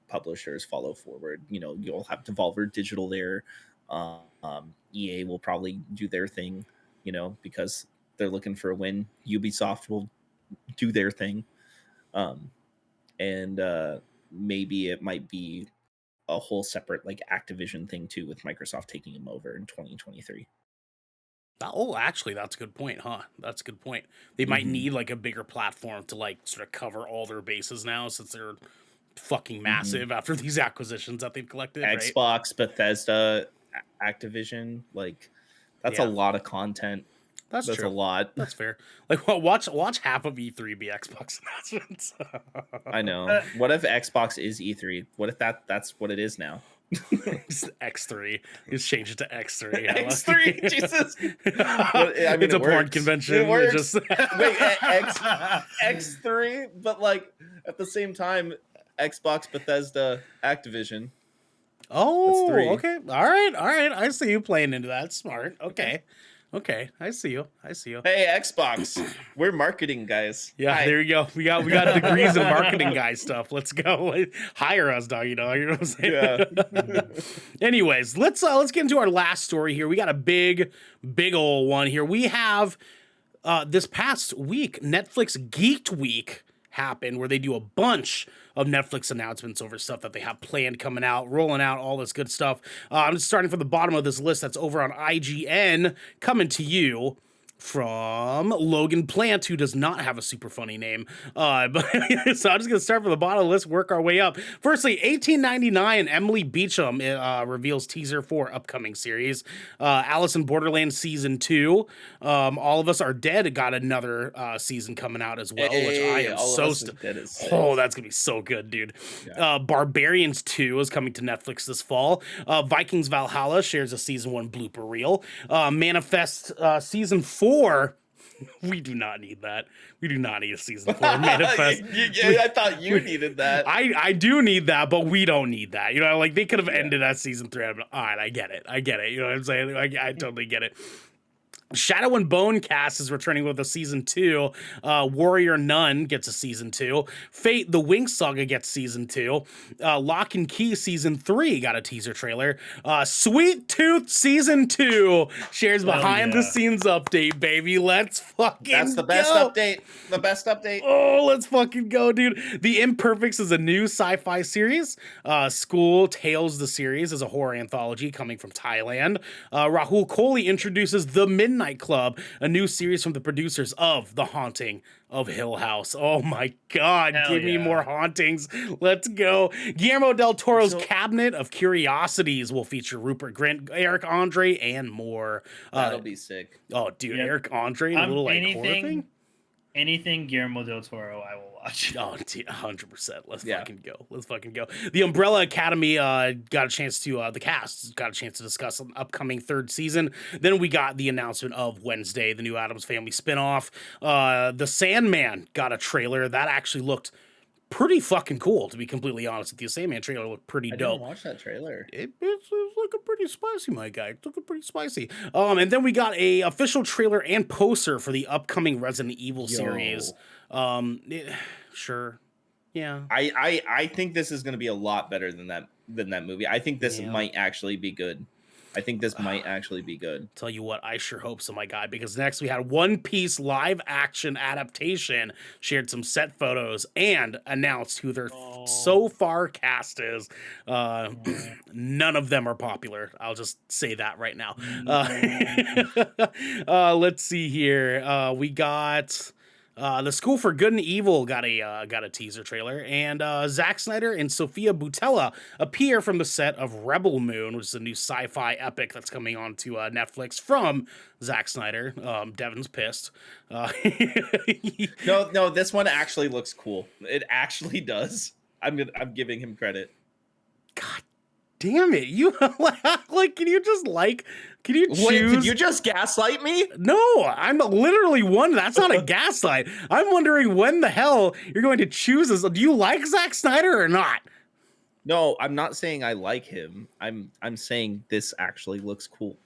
publishers follow forward. You'll have Devolver Digital there. EA will probably do their thing, because they're looking for a win. Ubisoft will do their thing. And maybe it might be a whole separate like Activision thing too, with Microsoft taking them over in 2023.
Oh, actually, that's a good point, huh? That's a good point. They might need like a bigger platform to like sort of cover all their bases now, since they're fucking massive after these acquisitions that they've collected. Right?
Xbox, Bethesda, Activision, like that's a lot of content.
That's
That's
true.
a lot.
That's fair. Like, watch half of E3 be Xbox announcements.
I know. What if Xbox is E3? What if that's what it is now?
Just X3. Just change it to X3.
X3, Jesus. I mean,
it's a porn
works.
convention.
It works.
Just...
Wait, X3, but like at the same time, Xbox, Bethesda, Activision.
Oh,
That's 3.
okay. All right. I see you playing into that. Smart. Okay. I see you.
Hey, Xbox, we're marketing guys.
Yeah,
Hi.
there you go. We got degrees in marketing guy stuff. Let's go. Hire us, dog. You know what I'm saying?
Yeah.
Anyways, let's get into our last story here. We got a big old one here. We have this past week, Netflix Geeked Week happened, where they do a bunch of Netflix announcements over stuff that they have planned coming out, rolling out, all this good stuff. I'm just starting from the bottom of this list that's over on IGN, coming to you from Logan Plant, who does not have a super funny name. But so I'm just gonna start from the bottom. Let's work our way up. Firstly, 1899, Emily Beecham reveals teaser for upcoming series. Alice in Borderland season 2. All of Us Are Dead got another season coming out as well, which I am so that's gonna be so good, dude. Yeah. Barbarians 2 is coming to Netflix this fall. Vikings Valhalla shares a season 1 blooper reel. Manifest season 4. We do not need that. We do not need a season 4 Manifest.
I thought you needed that.
I do need that, but we don't need that. You know, like they could have ended at season 3. I'm like, all right, I get it. You know what I'm saying? I totally get it. Shadow and Bone cast is returning with a season 2. Warrior Nun gets a season 2. Fate the Wing Saga gets season 2. Lock and Key season 3 got a teaser trailer. Sweet Tooth season 2 shares behind the scenes update, baby. Let's fucking
That's the best update. The best update.
Oh, let's fucking go, dude. The Imperfects is a new sci-fi series. School Tales, the series, is a horror anthology coming from Thailand. Rahul Kohli introduces The Midnight Club, a new series from the producers of The Haunting of Hill House. Oh my God, give me more hauntings. Let's go. Guillermo del Toro's Cabinet of Curiosities will feature Rupert Grint, Eric Andre, and more.
That'll be sick.
Oh, dude, Eric Andre, a little like horror thing.
Anything Guillermo del Toro, I will watch.
Oh, 100%. Let's fucking go. The Umbrella Academy got a chance to, the cast got a chance to discuss an upcoming 3rd season. Then we got the announcement of Wednesday, the new Addams Family spinoff. The Sandman got a trailer. That actually looked pretty fucking cool, to be completely honest with you. Sandman trailer looked pretty dope.
I didn't watch that trailer.
It's looking pretty spicy, my guy. It's looking pretty spicy. And then we got a official trailer and poster for the upcoming Resident Evil series. Sure. Yeah.
I think this is going to be a lot better than that movie. I think this might actually be good.
Tell you what, I sure hope so, my guy, because next we had One Piece live action adaptation, shared some set photos, and announced who their so far cast is. None of them are popular. I'll just say that right now. Let's see here. We got... The School for Good and Evil got a teaser trailer, and Zack Snyder and Sofia Boutella appear from the set of Rebel Moon, which is a new sci-fi epic that's coming on to Netflix from Zack Snyder. Devin's pissed.
No, this one actually looks cool. It actually does. I'm giving him credit.
God damn it! You like? Can you choose?
Wait, did you just gaslight me?
No, I'm literally one. That's not a gaslight. I'm wondering when the hell you're going to choose this. Do you like Zack Snyder or not?
No, I'm not saying I like him. I'm saying this actually looks cool.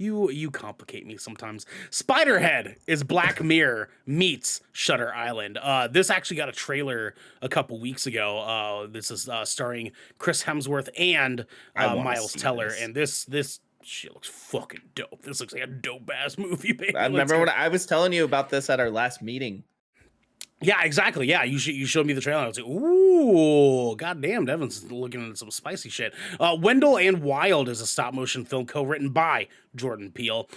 You complicate me sometimes. Spiderhead is Black Mirror meets Shutter Island. This actually got a trailer a couple weeks ago. This is starring Chris Hemsworth and Miles Teller, and this shit looks fucking dope. This looks like a dope ass movie, baby.
I remember when I was telling you about this at our last meeting.
Yeah, exactly. Yeah, you showed me the trailer. I was like, ooh, Ooh, goddamn, Devin's looking at some spicy shit. Wendell and Wild is a stop-motion film co-written by Jordan Peele.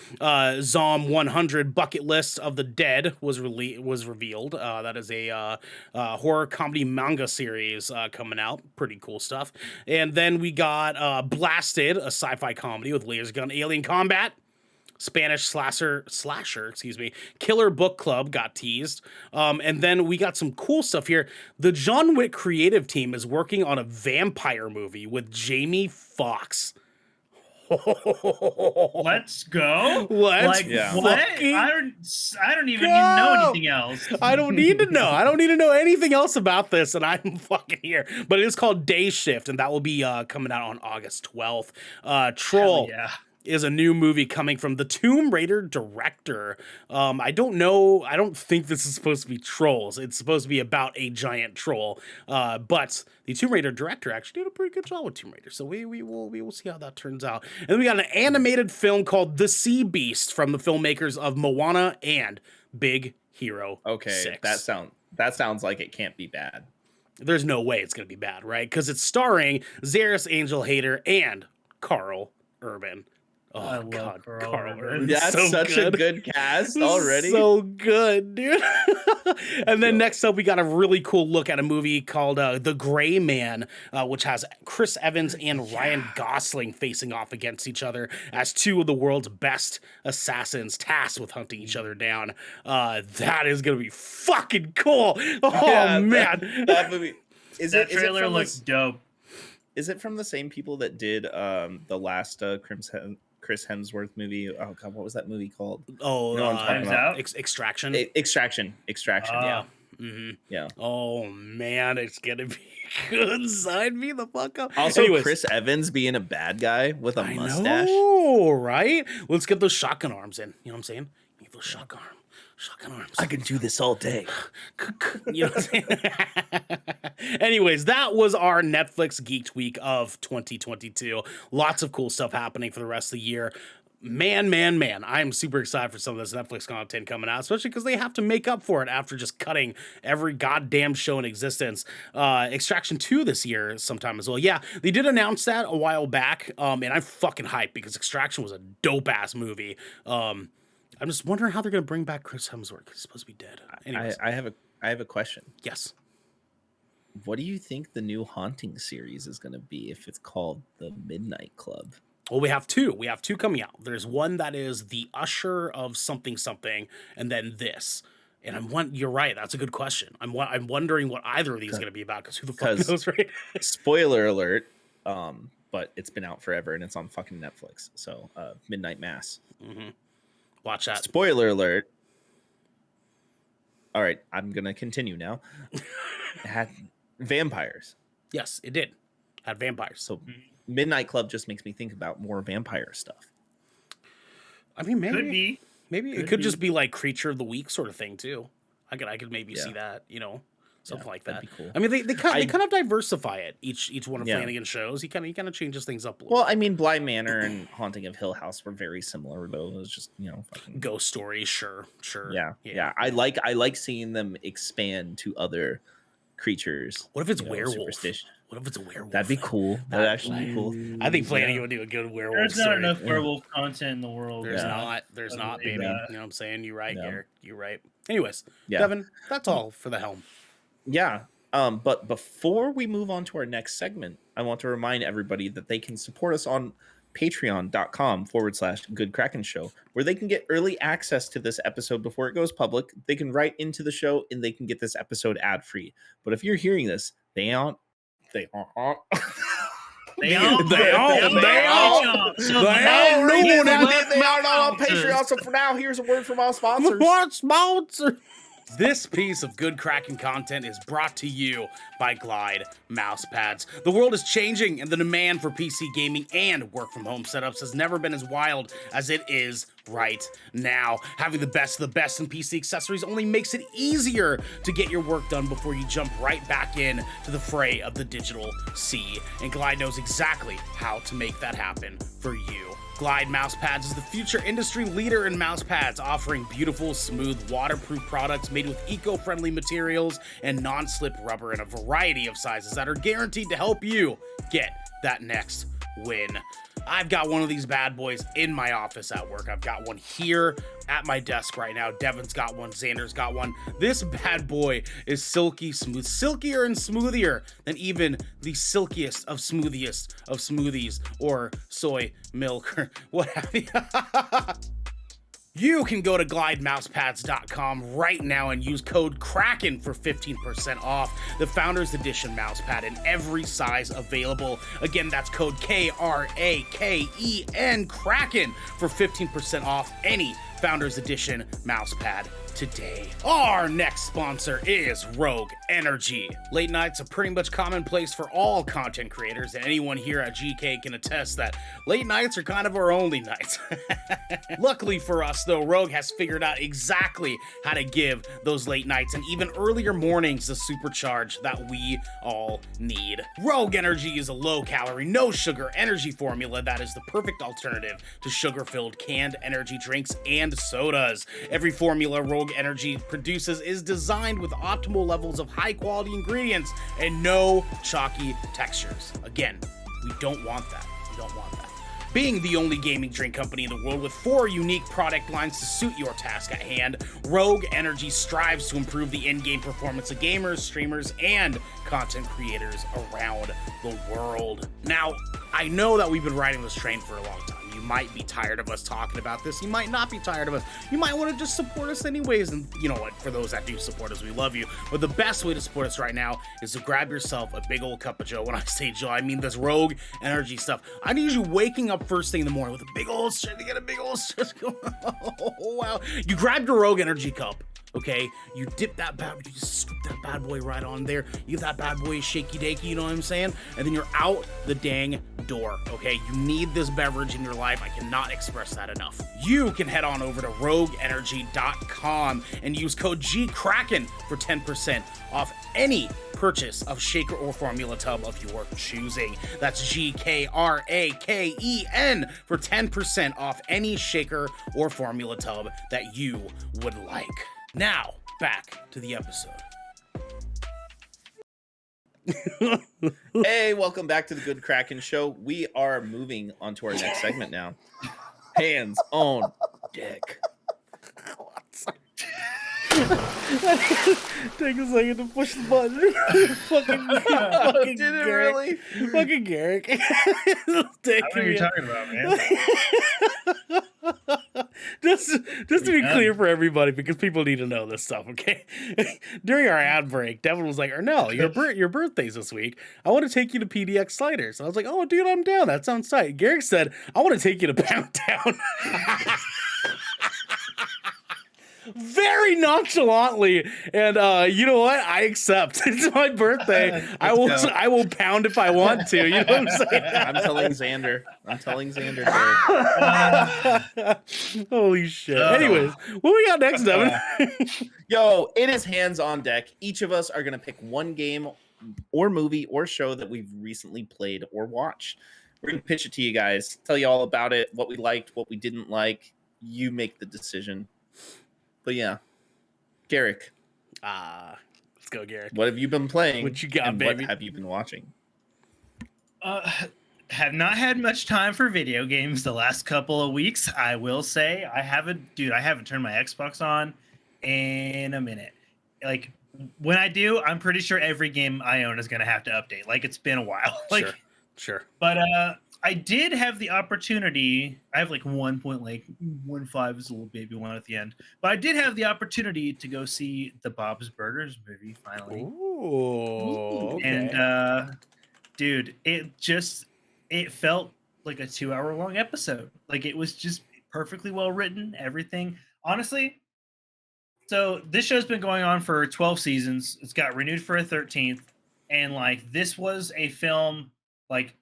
Zom 100 Bucket List of the Dead was revealed. That is a horror comedy manga series coming out. Pretty cool stuff. And then we got Blasted, a sci-fi comedy with laser gun alien combat. Spanish slasher, Killer Book Club got teased. And then we got some cool stuff here. The John Wick creative team is working on a vampire movie with Jamie Foxx.
Let's go.
Let's
what?
fucking
I don't even need to know anything else.
I don't need to know. I don't need to know anything else about this, and I'm fucking here. But it is called Day Shift, and that will be coming out on August 12th. Troll.
Hell yeah.
Is a new movie coming from the Tomb Raider director. I don't know. I don't think this is supposed to be trolls. It's supposed to be about a giant troll. But the Tomb Raider director actually did a pretty good job with Tomb Raider. So we will see how that turns out. And then we got an animated film called The Sea Beast from the filmmakers of Moana and Big Hero 6.
That sounds like it can't be bad.
There's no way it's gonna be bad, right? Because it's starring Zaris Angel Hader and Carl Urban. Oh God, Carl Urban.
That's
so
such
good.
a good cast already.
So good, dude. And then next up, we got a really cool look at a movie called The Gray Man, which has Chris Evans and Ryan Gosling facing off against each other as two of the world's best assassins tasked with hunting each other down. That is gonna be fucking cool. Oh
Yeah,
man,
that movie.
That trailer looks dope.
Is it from the same people that did the last Chris Hemsworth movie? Oh God, what was that movie called?
Oh,
You know what I'm talking about?
Extraction.
Extraction.
Yeah. Mm-hmm.
Yeah.
Oh man, it's gonna be good. Sign me the fuck up.
Also,
Anyways,
Chris Evans being a bad guy with a mustache.
know, right? Let's get those shotgun arms in. You know what I'm saying? Get those shotgun arms.
I could do this all day.
You know what I'm saying? Anyways, that was our Netflix Geeked Week of 2022. Lots of cool stuff happening for the rest of the year. Man, I'm super excited for some of this Netflix content coming out, especially because they have to make up for it after just cutting every goddamn show in existence. Extraction 2 this year sometime as well. Yeah, they did announce that a while back, and I'm fucking hyped because Extraction was a dope-ass movie. I'm just wondering how they're going to bring back Chris Hemsworth. He's supposed to be dead. Anyways.
I have a question.
Yes.
What do you think the new Haunting series is going to be if it's called The Midnight Club?
Well, we have two. We have two coming out. There's one that is the usher of something, and then this. And you're right. That's a good question. I'm wondering what either of these is going to be about because who the fuck knows, right?
Spoiler alert. But it's been out forever and it's on fucking Netflix. So Midnight Mass.
Mm-hmm. Watch that.
Spoiler alert. All right, I'm gonna continue now. It had vampires.
Yes, it did. Had vampires.
So Midnight Club just makes me think about more vampire stuff.
I mean,
Maybe
it could just be like Creature of the Week sort of thing too. I could maybe see that, something like that.
That'd be cool.
I mean, they kind of diversify it each one of
Yeah.
Flanagan's shows. He kind of changes things up a little.
Well, I mean, Bly Manor and Haunting of Hill House were very similar, though. It was just fucking
Ghost stories, sure.
Yeah. I like seeing them expand to other creatures.
What if it's werewolf?
Superstition.
What if it's a werewolf?
That'd be cool. That'd actually be cool.
I think Flanagan would do a good werewolf.
There's not
story.
enough werewolf content in the world.
There's not, baby.
Yeah.
You know what I'm saying? You're right,
No.
Garrick. You're right. Anyways,
Yeah.
Devin, that's all for the helm.
Yeah. But before we move on to our next segment, I want to remind everybody that they can support us on patreon.com/Good Kraken Show, where they can get early access to this episode before it goes public. They can write into the show and they can get this episode ad free. But if you're hearing this, they aren't.
They all
know
They are not on Patreon. So for now, here's a word from our sponsors.
What sponsor? This piece of Good Kraken content is brought to you by Glide mouse pads. The world is changing, and the demand for PC gaming and work from home setups has never been as wild as it is right now. Having the best of the best in PC accessories only makes it easier to get your work done before you jump right back in to the fray of the digital sea. And Glide knows exactly how to make that happen for you. Glide Mousepads is the future industry leader in mousepads, offering beautiful, smooth, waterproof products made with eco-friendly materials and non-slip rubber in a variety of sizes that are guaranteed to help you get that next win. I've got one of these bad boys in my office at work. I've got one here at my desk right now. Devin's got one. Xander's got one. This bad boy is silky smooth, silkier and smoothier than even the silkiest of smoothies or soy milk or what have you. You can go to glidemousepads.com right now and use code Kraken for 15% off the Founders Edition mousepad in every size available. Again, that's code KRAKEN Kraken for 15% off any Founders Edition mousepad today. Our next sponsor is Rogue Energy. Late nights are pretty much commonplace for all content creators, and anyone here at GK can attest that late nights are kind of our only nights. Luckily for us, though, Rogue has figured out exactly how to give those late nights and even earlier mornings the supercharge that we all need. Rogue Energy is a low-calorie, no-sugar energy formula that is the perfect alternative to sugar-filled canned energy drinks and sodas. Every formula Rogue Energy produces is designed with optimal levels of high-quality ingredients and no chalky textures. Again, we don't want that. We don't want that. Being the only gaming drink company in the world with 4 unique product lines to suit your task at hand, Rogue Energy strives to improve the in-game performance of gamers, streamers, and content creators around the world. Now, I know that we've been riding this train for a long time. You might be tired of us talking about this. You might not be tired of us. You might want to just support us anyways. And you know what? For those that do support us, we love you. But the best way to support us right now is to grab yourself a big old cup of Joe. When I say Joe, I mean this Rogue Energy stuff. I need you waking up first thing in the morning with a big old shit to get a big old shit going. Oh, wow. You grab your Rogue Energy cup. Okay, you dip that you just scoop that bad boy right on there. You give that bad boy a shaky dakey, you know what I'm saying? And then you're out the dang door, okay? You need this beverage in your life. I cannot express that enough. You can head on over to rogueenergy.com and use code GKRAKEN for 10% off any purchase of shaker or formula tub of your choosing. That's GKRAKEN for 10% off any shaker or formula tub that you would like. Now, back to the episode.
Hey, welcome back to the Good Kraken Show. We are moving on to our next segment now. Hands on deck.
Take a second to push the button. fucking
Did it really?
Fucking Garrick.
I don't know what you're talking about, man.
Just to be clear for everybody, because people need to know this stuff, okay? During our ad break, Devin was like, Ernell, your birthday's this week. I want to take you to PDX Sliders. And I was like, oh, dude, I'm down. That sounds tight. Garrick said, I want to take you to Pound Town. Very nonchalantly, and you know what? I accept. It's my birthday. I will pound if I want to. You know what I'm saying?
I'm telling Xander.
Holy shit. Anyways, what we got next, Devin?
Yo, it is hands on deck. Each of us are gonna pick one game or movie or show that we've recently played or watched. We're gonna pitch it to you guys, tell you all about it, what we liked, what we didn't like. You make the decision. But yeah, Garrick.
Let's go, Garrick.
What have you been playing?
What you got,
and
baby?
What have you been watching?
Have not had much time for video games the last couple of weeks. I will say I haven't turned my Xbox on in a minute. Like when I do, I'm pretty sure every game I own is going to have to update. Like it's been a while. Like,
sure.
But I did have the opportunity. I have like 1.15 is a little baby one at the end. But I did have the opportunity to go see the Bob's Burgers movie finally.
Ooh. Okay.
And dude, it felt like a 2-hour long episode. Like it was just perfectly well written, everything. Honestly, so this show's been going on for 12 seasons. It's got renewed for a 13th. And like this was a film, like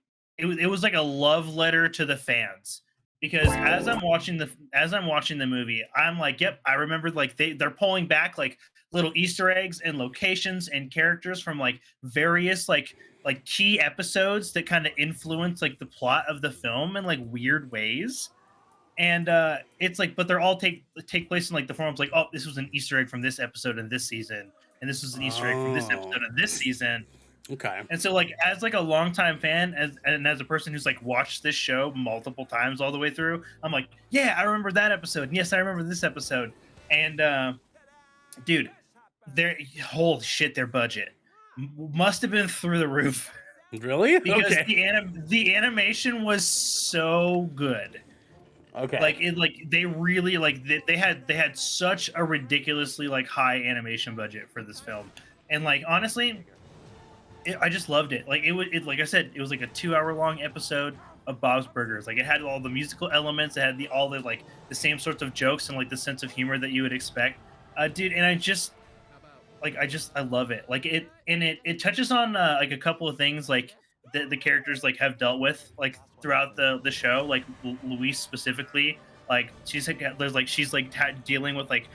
it was like a love letter to the fans. because as I'm watching the movie, I'm like, yep, I remember like they're pulling back like little Easter eggs and locations and characters from like various like key episodes that kind of influence like the plot of the film in like weird ways. And it's like, but they're all take place in like the forms like, oh, this was an Easter egg from this episode of this season, and this was an Easter egg from this episode of this season.
Okay.
And so, like, as like a longtime fan, as a person who's like watched this show multiple times all the way through, I'm like, yeah, I remember that episode. And yes, I remember this episode. And dude, holy shit, their budget must have been through the roof.
Really?
Because
Okay.
the animation was so good.
Okay.
Like they really like they had such a ridiculously like high animation budget for this film. And like honestly, I just loved it. Like like I said, it was like a 2-hour long episode of Bob's Burgers. Like it had all the musical elements, it had all the like the same sorts of jokes and like the sense of humor that you would expect. Dude, and I love it. Like it touches on like a couple of things like the characters like have dealt with like throughout the show, like Louise specifically. Like she's dealing with like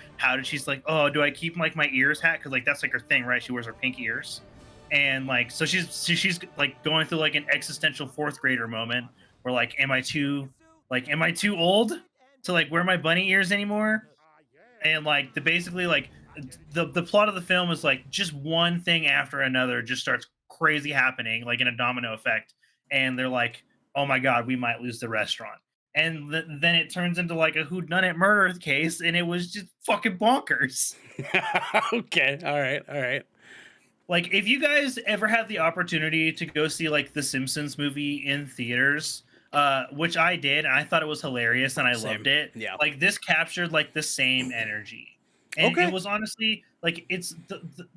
she's like, oh, do I keep like my ears hat, because like that's like her thing, right? She wears her pink ears. And like so she's like going through like an existential fourth grader moment where like am I too old to like wear my bunny ears anymore? And like basically like the plot of the film is like just one thing after another just starts crazy happening like in a domino effect, and they're like, oh my god, we might lose the restaurant. And then it turns into like a whodunit murder case, and it was just fucking bonkers.
Okay. All right.
Like, if you guys ever had the opportunity to go see like the Simpsons movie in theaters, which I did, and I thought it was hilarious and I loved it.
Yeah.
Like this captured like the same energy. And
Okay.
it was honestly like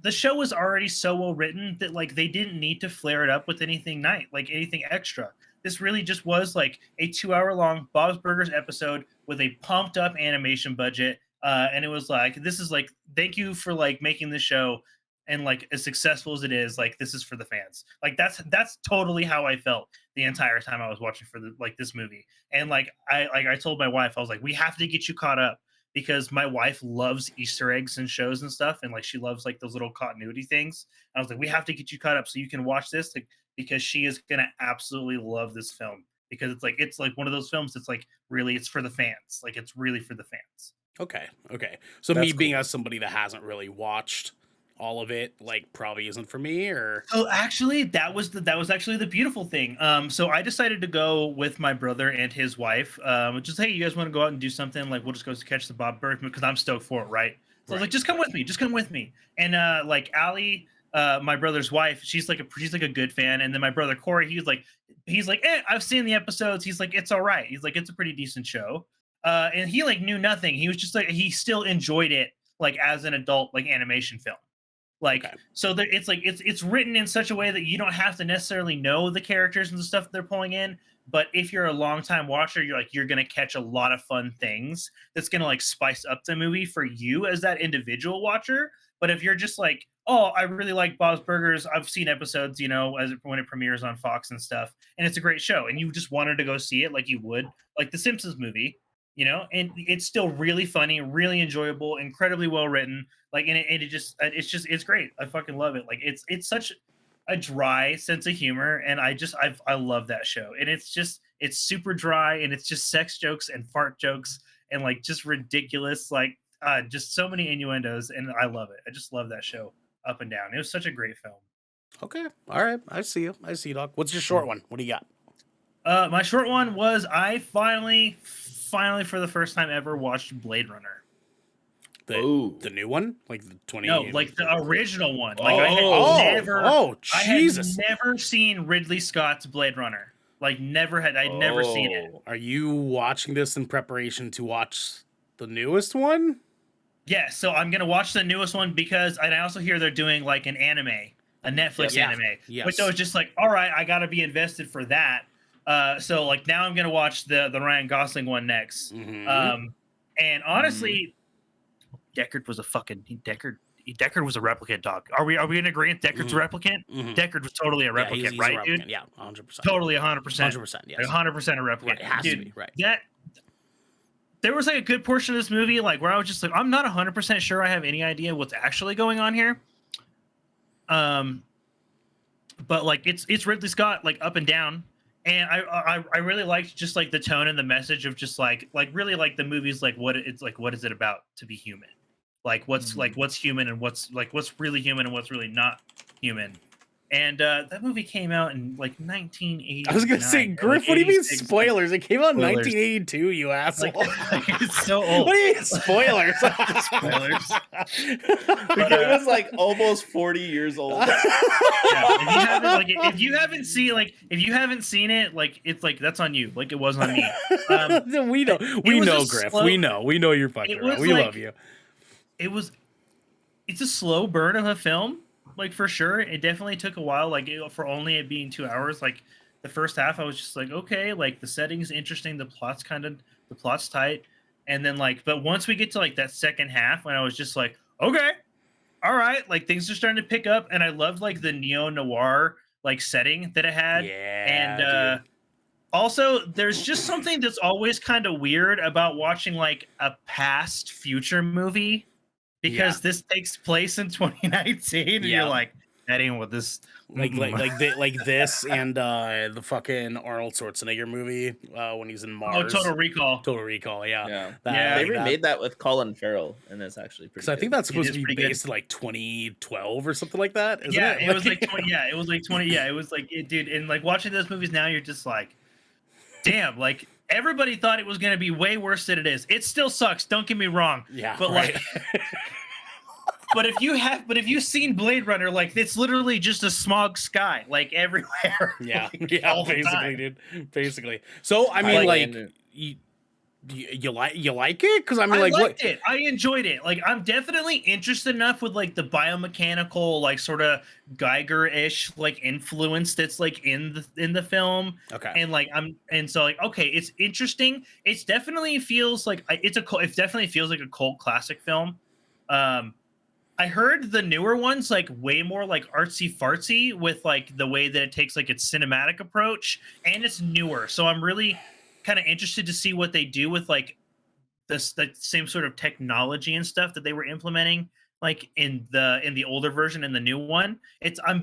the show was already so well written that like they didn't need to flare it up with anything anything extra. This really just was like a 2-hour long Bob's Burgers episode with a pumped up animation budget. And it was like, this is like, thank you for like making the show, and like as successful as it is, like this is for the fans. Like that's totally how I felt the entire time I was watching for this movie. And like I told my wife, I was like, we have to get you caught up, because my wife loves Easter eggs and shows and stuff, and like she loves like those little continuity things. I was like, we have to get you caught up so you can watch this, like, because she is gonna absolutely love this film, because it's like one of those films that's like really it's for the fans. Like it's really for the fans.
Okay. So
That's
me being
cool.
as somebody that hasn't really watched all of it, like probably isn't for me, or
So actually, that was actually the beautiful thing. So I decided to go with my brother and his wife. Just, hey, you guys want to go out and do something? Like we'll just go catch the Bob Burger, because I'm stoked for it, right? So I was like, just come with me. And like Allie, my brother's wife, she's like a good fan. And then my brother Corey, he's like, I've seen the episodes. He's like, it's all right. He's like, it's a pretty decent show. And he like knew nothing. He was just like, he still enjoyed it like as an adult like animation film. Like,
Okay.
so it's like it's written in such a way that you don't have to necessarily know the characters and the stuff they're pulling in, but if you're a longtime watcher, you're gonna catch a lot of fun things that's gonna like spice up the movie for you as that individual watcher. But if you're just like, oh, I really like Bob's Burgers, I've seen episodes, when it premieres on Fox and stuff, and it's a great show, and you just wanted to go see it like you would like the Simpsons movie, and it's still really funny, really enjoyable, incredibly well written. Like, and it's great. I fucking love it. Like, it's such a dry sense of humor, and I love that show. And it's super dry, and it's just sex jokes and fart jokes and like just ridiculous, like just so many innuendos, and I love it. I just love that show up and down. It was such a great film.
Okay. All right. I see you, Doc. What's your short one? What do you got?
My short one was I finally for the first time ever watched Blade Runner.
The new one, like the 20.
No, like the original one. Like
Jesus!
I had never seen Ridley Scott's Blade Runner. Like I'd never seen it.
Are you watching this in preparation to watch the newest one?
Yeah, so I'm gonna watch the newest one because I also hear they're doing like an anime, a Netflix anime, which I was just like, all right, I gotta be invested for that. So like now I'm gonna watch the Ryan Gosling one next.
Mm-hmm.
And honestly, Deckard was a replicant, dog. Are we in agreement? Deckard's a replicant.
Mm-hmm.
Deckard was totally a replicant,
he's
right,
a replicant,
dude?
Yeah, 100%.
Totally 100%.
100%. Yes.
Like 100% a replicant.
Right, it has
dude,
to be right.
there was like a good portion of this movie like where I was just like, I'm not 100% sure I have any idea what's actually going on here. But like it's Ridley Scott like up and down, and I really liked just like the tone and the message of just like really like the movie's like what is it about to be human, like what's human and what's really human and what's really not human. And that movie came out in like 1980.
I was gonna say, Griff, what do you mean spoilers? It came out in 1982, you asshole.
It's so old.
What do you mean spoilers?
Spoilers.
It was like almost 40 years old.
Yeah, if you haven't seen it, like it's like that's on you. Like it was on me.
We know, Griff. We know you're fucking right. We love you.
It's a slow burn of a film. Like for sure, it definitely took a while. Like for only it being 2 hours, like the first half, I was just like, okay, like the setting's interesting, the plot's tight, and then like, but once we get to like that second half, when I was just like, okay, all right, like things are starting to pick up, and I loved like the neo noir like setting that it had, and also there's just something that's always kind of weird about watching like a past future movie. Because this takes place in 2019, and you're like, that ain't what this
like this and the fucking Arnold Schwarzenegger movie when he's in Mars.
Oh, Total Recall,
yeah.
They remade that with Colin Farrell, and it's actually pretty.
So I think that's supposed to be based in like 2012 or something like that. Isn't it?
It was like 20. Yeah, it was like 20. Yeah, it was like, dude. And like watching those movies now, you're just like, damn, like. Everybody thought it was going to be way worse than it is. It still sucks. Don't get me wrong.
Yeah,
but
right.
like, but if you've seen Blade Runner, like it's literally just a smog sky, like everywhere.
Yeah,
like,
all basically, dude. Basically. So I mean, like you like it? Because I mean, like,
I liked it. I enjoyed it. Like, I'm definitely interested enough with like the biomechanical, like sort of Geiger-ish like influence that's like in the film.
Okay.
And like so like okay, it's interesting. It definitely feels like it definitely feels like a cult classic film. I heard the newer ones like way more like artsy fartsy with like the way that it takes like its cinematic approach, and it's newer. So I'm really kind of interested to see what they do with like this the same sort of technology and stuff that they were implementing like in the older version and the new one. I'm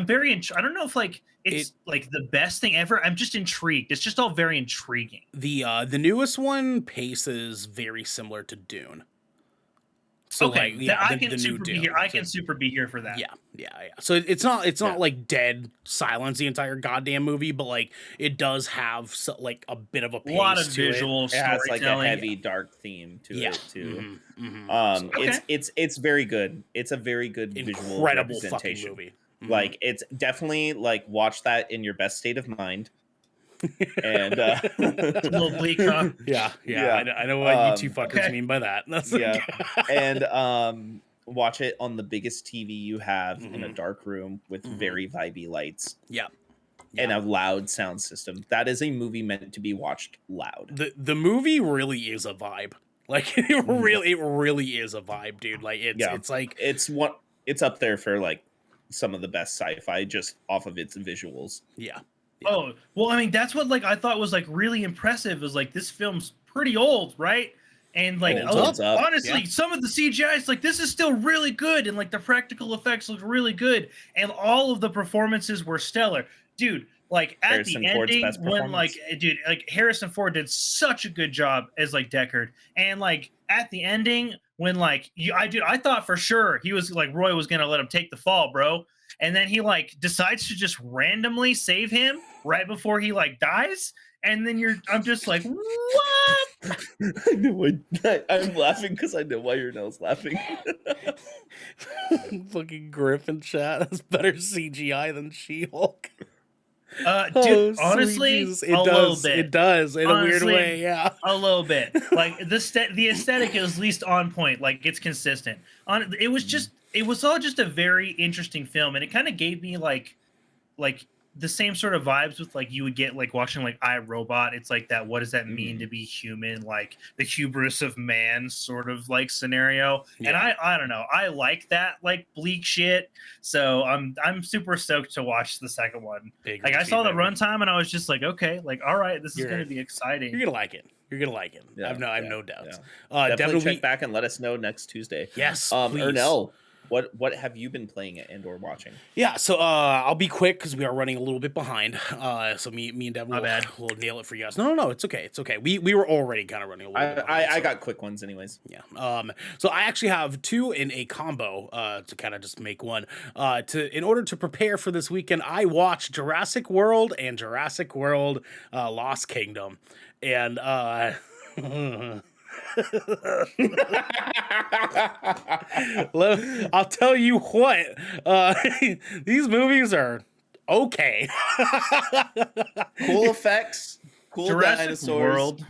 very I don't know if like it's like the best thing ever. I'm just intrigued. It's just all very intriguing.
The newest one paces very similar to Dune. So
okay,
like,
I can super be here for that.
Yeah. So it's not like dead silence the entire goddamn movie, but like it does have like a bit of a pace,
a lot of
to
visual
it. It has like a heavy dark theme to it too. It's very good. It's a very good visual representation.
Fucking movie.
Like it's definitely like watch that in your best state of mind. And
a little bleak, huh?
Yeah. I know what you two fuckers mean by that. That's
and watch it on the biggest TV you have in a dark room with very vibey lights.
Yeah.
And a loud sound system. That is a movie meant to be watched loud.
The movie really is a vibe. Like it really is a vibe, dude. Like it's like
it's up there for like some of the best sci-fi just off of its visuals.
Yeah.
Oh, well, I mean, that's what like I thought was like really impressive is like this film's pretty old, right? And like honestly, some of the CGI is like this is still really good, and like the practical effects look really good, and all of the performances were stellar. Dude, like at
Harrison
the ending when like Harrison Ford did such a good job as like Deckard, and like at the ending when like I thought for sure he was like Roy was gonna let him take the fall, bro. And then he like decides to just randomly save him right before he like dies. And then I'm just like, what?
I know why I'm laughing because I know why your nose laughing.
Fucking Griffin chat. That's better CGI than She-Hulk.
Dude, honestly, little bit.
It does in a weird way, yeah.
A little bit. Like the aesthetic is at least on point. Like it's consistent. It was all just a very interesting film, and it kind of gave me like the same sort of vibes with like you would get like watching like I, Robot. It's like that. What does that mean to be human? Like the hubris of man sort of like scenario. Yeah. And I don't know. I like that like bleak shit. So I'm super stoked to watch the second one. I saw the runtime and I was just like, okay, like all right, this is going to be exciting.
You're gonna like it. You're gonna like it.
Yeah,
I have no doubts.
Definitely
Devin,
check back and let us know next Tuesday.
Yes, please.
Ernell, what have you been playing and or watching?
Yeah, so I'll be quick because we are running a little bit behind. So me and Devin will nail it for you guys. No, it's okay. It's okay. We were already kind of running a little bit behind.
I got quick ones anyways.
Yeah. So I actually have two in a combo to kind of just make one. In order to prepare for this weekend, I watched Jurassic World and Jurassic World Lost Kingdom. And I'll tell you what, these movies are okay.
Cool effects, cool
Jurassic
dinosaurs,
World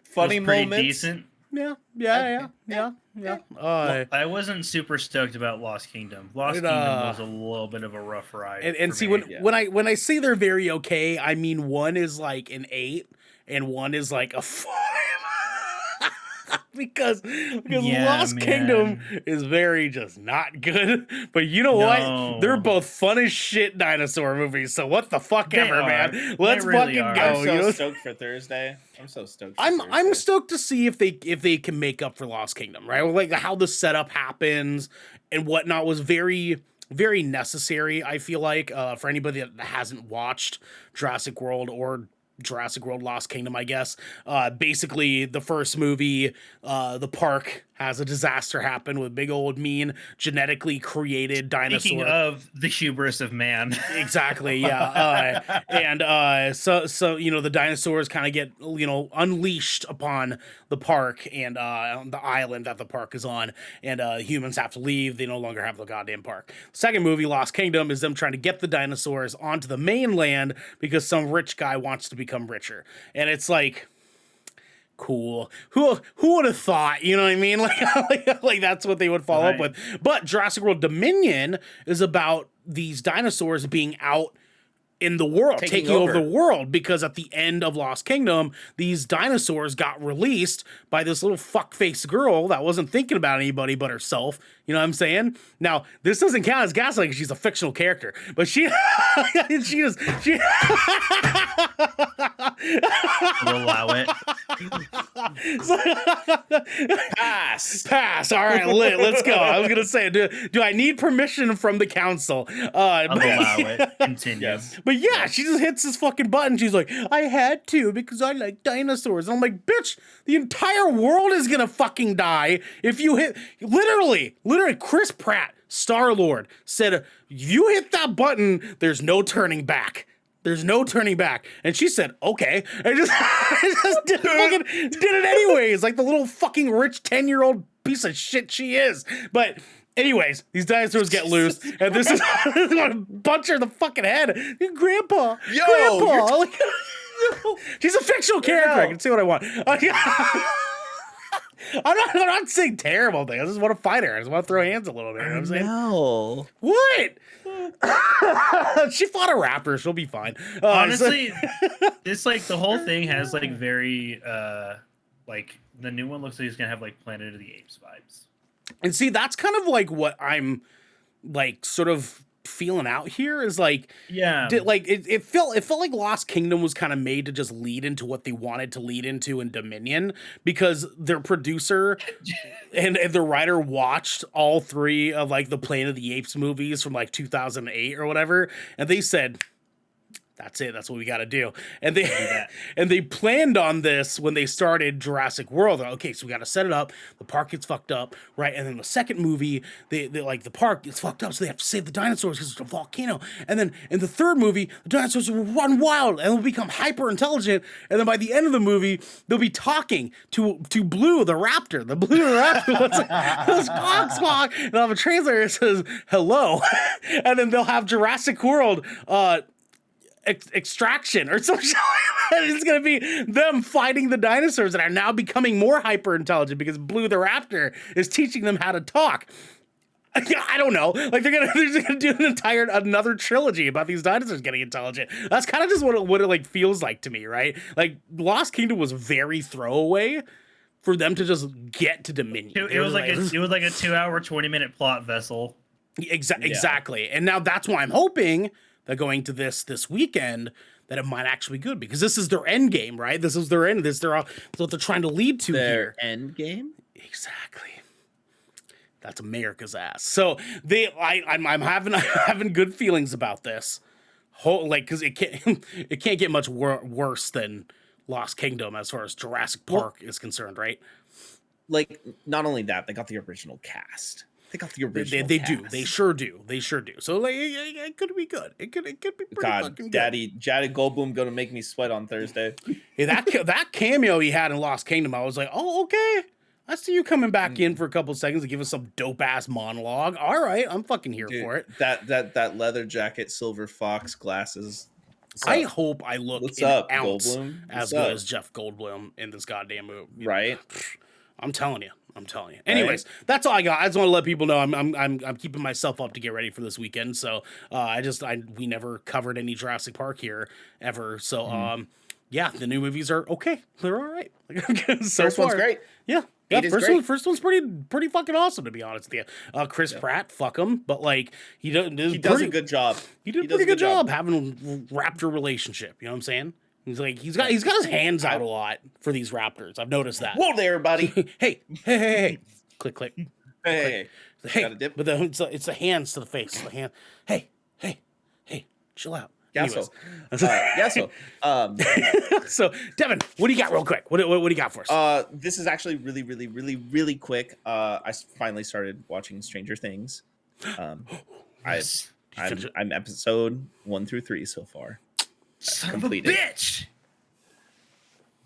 funny
was pretty
moments.
decent.
Yeah.
Well, I wasn't super stoked about Lost Kingdom. Lost Kingdom was a little bit of a rough ride.
And
for
see,
me.
when I say they're very okay, I mean one is like an 8 and one is like a 5. because Lost Kingdom is very just not good. But you know what? They're both fun as shit dinosaur movies. So what the fuck ever, man. Let's
really
fucking
are.
go.
I'm so stoked for Thursday. I'm so stoked.
I'm stoked to see if they can make up for Lost Kingdom, right? Like how the setup happens and whatnot was very, very necessary. I feel like for anybody that hasn't watched Jurassic World or Jurassic World Lost Kingdom, I guess. Basically, the first movie, the park has a disaster happen with big old mean genetically created dinosaur.
Speaking of the hubris of man.
Exactly, yeah. So you know, the dinosaurs kind of get, you know, unleashed upon the park and the island that the park is on, and humans have to leave. They no longer have the goddamn park. Second movie, Lost Kingdom, is them trying to get the dinosaurs onto the mainland because some rich guy wants to become richer. And it's like, cool. Who would have thought? You know what I mean? Like that's what they would follow up with. But Jurassic World Dominion is about these dinosaurs being out in the world, taking over the world, because at the end of Lost Kingdom, these dinosaurs got released by this little fuckface girl that wasn't thinking about anybody but herself. You know what I'm saying? Now, this doesn't count as gaslighting because she's a fictional character, but she
We'll allow it.
Pass. All right, let's go. I was gonna say, do I need permission from the council?
I'll allow it. Continue.
Yes.
But yeah, she just hits this fucking button. She's like, I had to because I like dinosaurs. And I'm like, bitch, the entire world is gonna fucking die if you hit. Literally, Chris Pratt, Star-Lord, said, if you hit that button, there's no turning back. There's no turning back. And she said, okay. And just did it anyways. Like the little fucking rich 10-year-old piece of shit she is. But anyways, these dinosaurs get loose. And this is gonna punch her in the fucking head. Grandpa. Like, she's a fictional character. I can say what I want. I'm not saying terrible things. I just want to fight her. I just want to throw hands a little bit. You know what I'm saying?
No.
What? She fought a raptor. She'll be fine.
Honestly, it's like the whole thing has like very like the new one looks like it's gonna have like Planet of the Apes vibes.
And see, that's kind of like what I'm like sort of feeling out here is like,
yeah,
it felt like Lost Kingdom was kind of made to just lead into what they wanted to lead into in Dominion, because their producer and the writer watched all three of like the Planet of the Apes movies from like 2008 or whatever, and they said, that's it. That's what we got to do. And they planned on this when they started Jurassic World. They're like, okay, so we got to set it up. The park gets fucked up, right? And then the second movie, they like the park gets fucked up, so they have to save the dinosaurs because it's a volcano. And then in the third movie, the dinosaurs will run wild and will become hyper intelligent. And then by the end of the movie, they'll be talking to Blue the raptor. The Blue the raptor was like, squawk, squawk. And they'll have a translator that says hello. And then they'll have Jurassic World. Extraction or some shit. It's gonna be them fighting the dinosaurs that are now becoming more hyper intelligent because Blue the raptor is teaching them how to talk. I don't know. Like they're just gonna do another trilogy about these dinosaurs getting intelligent. That's kind of just what it like feels like to me, right? Like Lost Kingdom was very throwaway for them to just get to Dominion.
It was like a 2-hour, 20-minute plot vessel.
Exactly. And now that's why I'm hoping that going to this weekend, that it might actually be good because this is their end game, right? This is their end. This is what they're trying to lead to
Their
here.
end game.
Exactly. That's America's ass. So I'm having good feelings about this. Because it can't get much worse than Lost Kingdom as far as Jurassic Park is concerned, right?
Like, not only that, they got the original cast. They got the original.
They
cast.
do. They sure do. So like, it could be good. It could be pretty fucking good.
Daddy Goldblum gonna make me sweat on Thursday.
Yeah, that cameo he had in Lost Kingdom, I was like, oh, okay. I see you coming back in for a couple seconds to give us some dope ass monologue. All right, I'm fucking here for it.
That leather jacket, silver fox glasses.
I hope I look
What's
an
up,
ounce
Goldblum?
as good as Jeff Goldblum in this goddamn movie.
Right?
I'm telling you. Anyways, that's all I got. I just want to let people know I'm keeping myself up to get ready for this weekend. So we never covered any Jurassic Park here ever. So yeah, the new movies are okay. They're all right.
First one's great.
Yeah. First one's pretty fucking awesome, to be honest with you. Chris Pratt, fuck him, but like he does
a good job.
He did a pretty good job having a raptor relationship. You know what I'm saying? He's like he's got his hands out a lot for these raptors. I've noticed that.
Whoa there, buddy.
hey, click.
Hey.
Got a dip? But it's the hands to the face. The hand. Hey, chill out.
So
Devin, what do you got real quick? What do you got for us?
This is actually really quick. I finally started watching Stranger Things. I'm episode 1 through 3 so far.
Son
Completed.
of a bitch,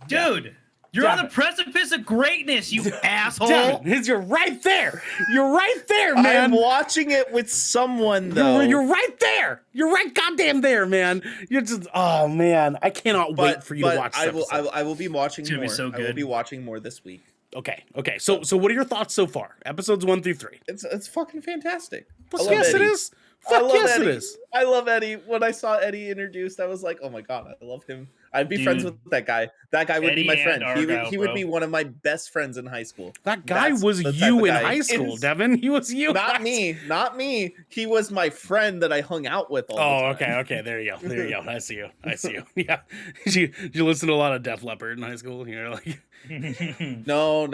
dude. You're on the precipice of greatness, you asshole.
Devin, you're right there. You're right there, man.
I'm watching it with someone though.
You're right there. You're right goddamn there, man. You're just man. I cannot wait for you to watch this.
I will be watching more.
So good.
I will be watching more this week.
Okay. So what are your thoughts so far? Episodes 1 through 3.
It's fucking fantastic.
Yes, it is. Fuck yes,
Eddie.
it is.
I love Eddie. When I saw Eddie introduced, I was like, oh my god, I love him. I'd be friends with that guy. That guy would
Eddie
be my friend.
Argyle,
he would be one of my best friends in high school.
That guy was you in high school, Devin. He was you.
Not me. He was my friend that I hung out with all the time.
Okay. There you go. I see you. Yeah. Did you listen to a lot of Def Leppard in high school? You're like
No.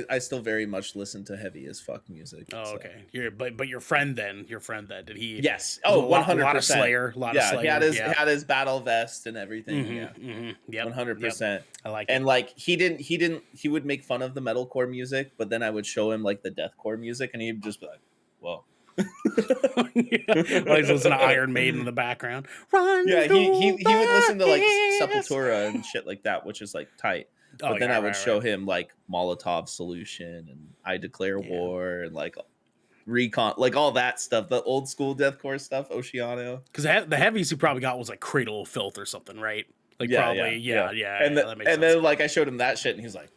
I still very much listen to heavy as fuck music.
Oh, okay. But your friend then, did he?
Yes. Oh, 100%.
A lot of Slayer.
He had his battle vest and everything.
Yep.
100%.
Yep. I like it.
And like he would make fun of the metalcore music, but then I would show him like the deathcore music and he'd just be like, whoa.
Well, he's listening to Iron Maiden in the background.
He would listen to like Sepultura and shit like that, which is like tight. But then I would show him like Molotov Solution and I Declare War and like Recon, like all that stuff, the old school deathcore stuff, Oceano.
Because the heaviest he probably got was like Cradle of Filth or something, right? Like
Yeah.
And
that makes sense. Then like I showed him that shit and he's like,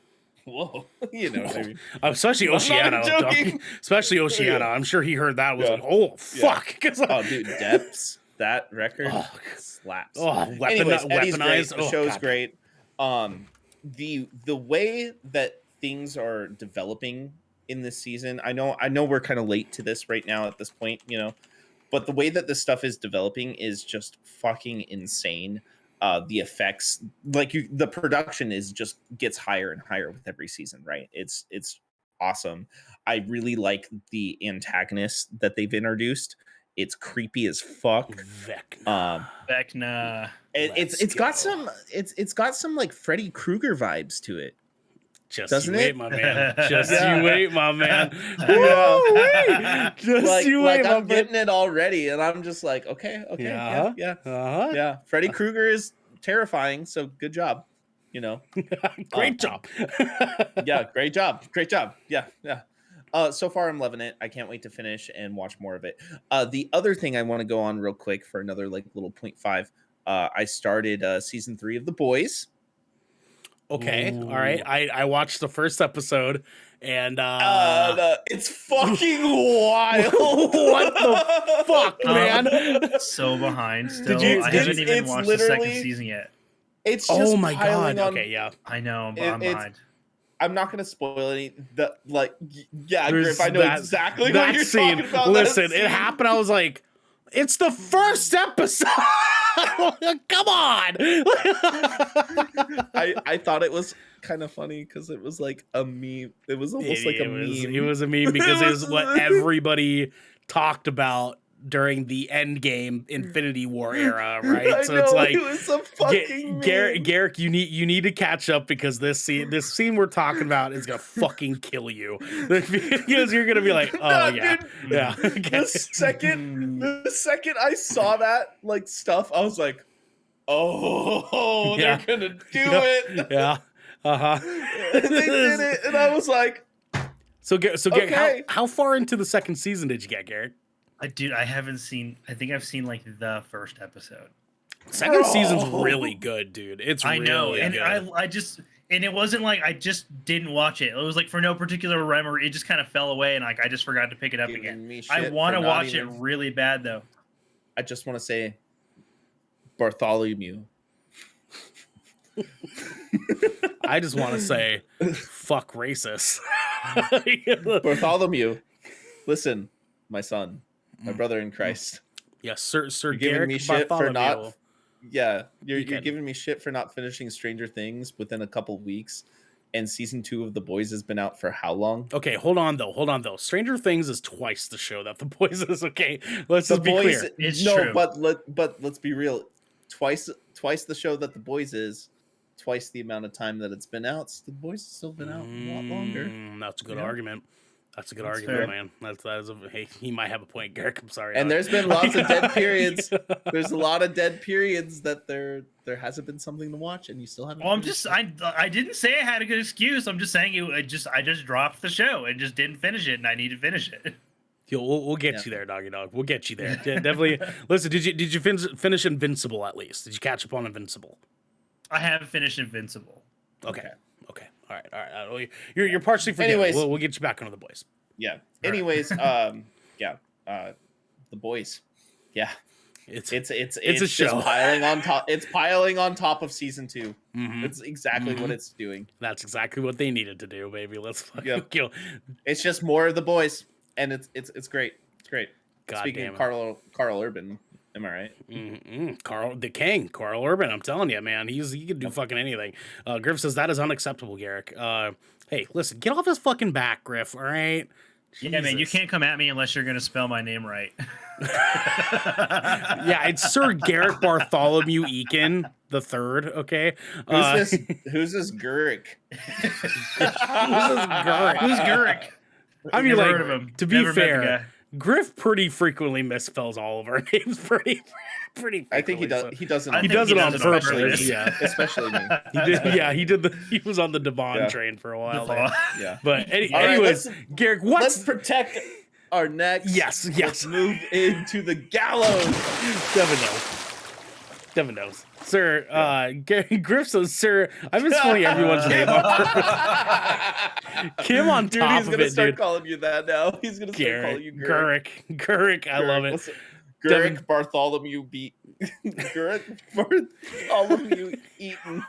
whoa, you know what I mean?
Especially Oceano. Especially Oceano. I'm sure he heard that and was like, oh fuck.
Oh dude, Depths, that record slaps. Anyways, Eddie's great. The show's great. The way that things are developing in this season, I know we're kind of late to this right now at this point, you know, but the way that this stuff is developing is just fucking insane. The effects, the production is just gets higher and higher with every season, right? It's awesome. I really like the antagonist that they've introduced. It's creepy as fuck.
Vecna.
It's got some like Freddy Krueger vibes to it.
Just you wait, my man. Just you wait, my man.
Just you wait. I'm getting it already, and I'm just like, okay, yeah. Freddy Krueger is terrifying, so good job. You know,
great job.
Great job. Yeah. So far, I'm loving it. I can't wait to finish and watch more of it. The other thing I want to go on real quick for another like little 0.5. I started season 3 of The Boys.
Okay. Ooh. All right. I watched the first episode and
it's fucking wild.
What the fuck, man?
So behind still. I haven't even watched the second season yet.
It's just
oh my god. Okay, yeah.
I know, but I'm behind.
I'm not gonna spoil any. Griff, I know exactly what you're talking about.
Listen, it happened. I was like, it's the first episode. Come on.
I thought it was kind of funny because it was like a meme. It was almost like a meme.
It was a meme because it was what everybody talked about during the Endgame Infinity War era, right?
I
So
know,
it's like
it was a fucking meme.
Garrick, you need to catch up because this scene we're talking about is gonna fucking kill you. Because you're gonna be like, oh
No,
yeah,
dude.
yeah.
The second I saw that like stuff, I was like, oh,
Yeah.
they're gonna do it.
Yeah. Uh-huh.
And they did it, and I was like,
So Garrick,
Okay.
how far into the second season did you get, Garrick?
I haven't seen. I think I've seen like the first episode.
Second season's really good, dude. It's
I know,
really
and
good.
I just and it wasn't like I just didn't watch it. It was like for no particular rhyme, or it just kind of fell away, and like I just forgot to pick it up
Giving
again.
me
I
shit
want to
for not
watch it
even-
really bad though.
I just want to say, Bartholomew.
I just want to say, fuck racist.
Bartholomew, listen, my son, my brother in Christ.
Yes, Sir
You're giving
Garrick
me shit for
Bartholomew.
not. Yeah, you're
can.
giving me shit for not finishing Stranger Things within a couple weeks, and season 2 of The Boys has been out for how long?
Okay, hold on though. Stranger Things is twice the show that The Boys is. Okay, let's just be
Boys,
clear.
It's
no,
true.
but let's be real. Twice the show that The Boys is, twice the amount of time that it's been out. The Boys has still been out a lot longer.
That's a good
Yeah.
argument. That's a good
That's
argument,
fair.
man. That is hey, he might have a point, Garrick. I'm sorry.
And
dog.
there's been lots of dead periods. There's a lot of dead periods that there hasn't been something to watch, and you still haven't.
Well, I'm
finished
just
it.
I didn't say I had a good excuse. I'm just saying I just dropped the show and just didn't finish it, and I need to finish it.
Yo, we'll get
Yeah.
you there, doggy dog. We'll get you there. Yeah, definitely. Listen, did you finish Invincible at least? Did you catch up on Invincible?
I haven't finished Invincible.
Okay. All right. You're partially forgiven.
Anyways.
We'll get you back onto The Boys.
Yeah. Anyways, yeah. The Boys. Yeah.
It's
It's
a
just
show.
piling on top. It's piling on top of season 2.
Mhm.
It's exactly what it's doing.
That's exactly what they needed to do, baby. Let's fucking
Yep.
kill.
It's just more of The Boys, and it's great. It's great.
God
Speaking
damn
of
it.
Carl Urban, am I right?
Carl the King, Carl Urban. I'm telling you, man, he can do fucking anything. Griff says that is unacceptable, Garrick. Hey, listen, get off his fucking back, Griff. All right.
Yeah, man, you
Jesus.
can't come at me unless you're gonna spell my name right.
Yeah, it's Sir Garrick Bartholomew Eakin the third. Okay.
Who's this Gurik?
Who's Gurik?
I mean,
Never
like,
heard of him.
to be
Never met the
fair,
guy.
Griff pretty frequently misspells all of our names. Pretty.
I think he
frequently,
does.
so-
He doesn't.
I
He
think
does it on
purpose.
purpose. Yeah.
Especially me.
He did. Yeah, he did. He was on the Devon
Yeah.
train for a while.
Devon.
There.
Yeah.
But
All right,
anyways,
let's-
Garrick,
Let's
what's
protect our necks.
yes.
Let's move into the gallows.
Devin knows. Sir, Griff says, Sir, I've been spelling everyone's name on purpose. Kim on
Dude,
top
he's
of
gonna
it,
start
dude.
calling you that now. He's gonna start calling you Gurik.
Gurrick, I love it.
Listen,
Devin-
Gurik Bartholomew beat Gurik Bartholomew Eaton.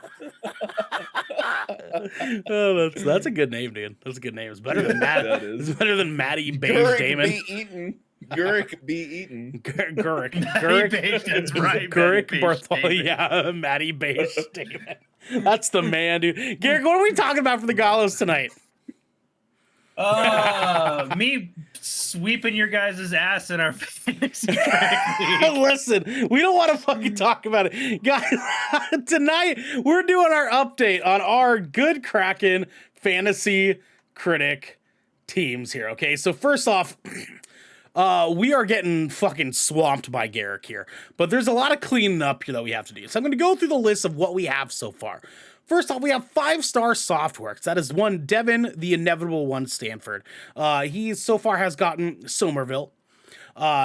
Oh, that's a good name, dude. That's a good name. It's better than Matt.
That is.
It's better than Maddie Beige
Gurik
Damon.
be Eaton. Gurik be Eaton.
Gurrick.
Beige, that's right,
Gurrick
Maddie Beige
Bartholomew.
Damon.
Yeah, Maddie Beige Damon. That's the man, dude. Garrick, what are we talking about for the gallows tonight?
Me sweeping your guys' ass in our fantasy critic league.
Listen, we don't want to fucking talk about it. Guys, tonight we're doing our update on our good Kraken fantasy critic teams here. Okay, so first off, we are getting fucking swamped by Garrick here, but there's a lot of cleaning up here that we have to do. So I'm going to go through the list of what we have so far. First off, we have 5-star Softworks. That is one Devin, the inevitable one, Stanford. He so far has gotten Somerville.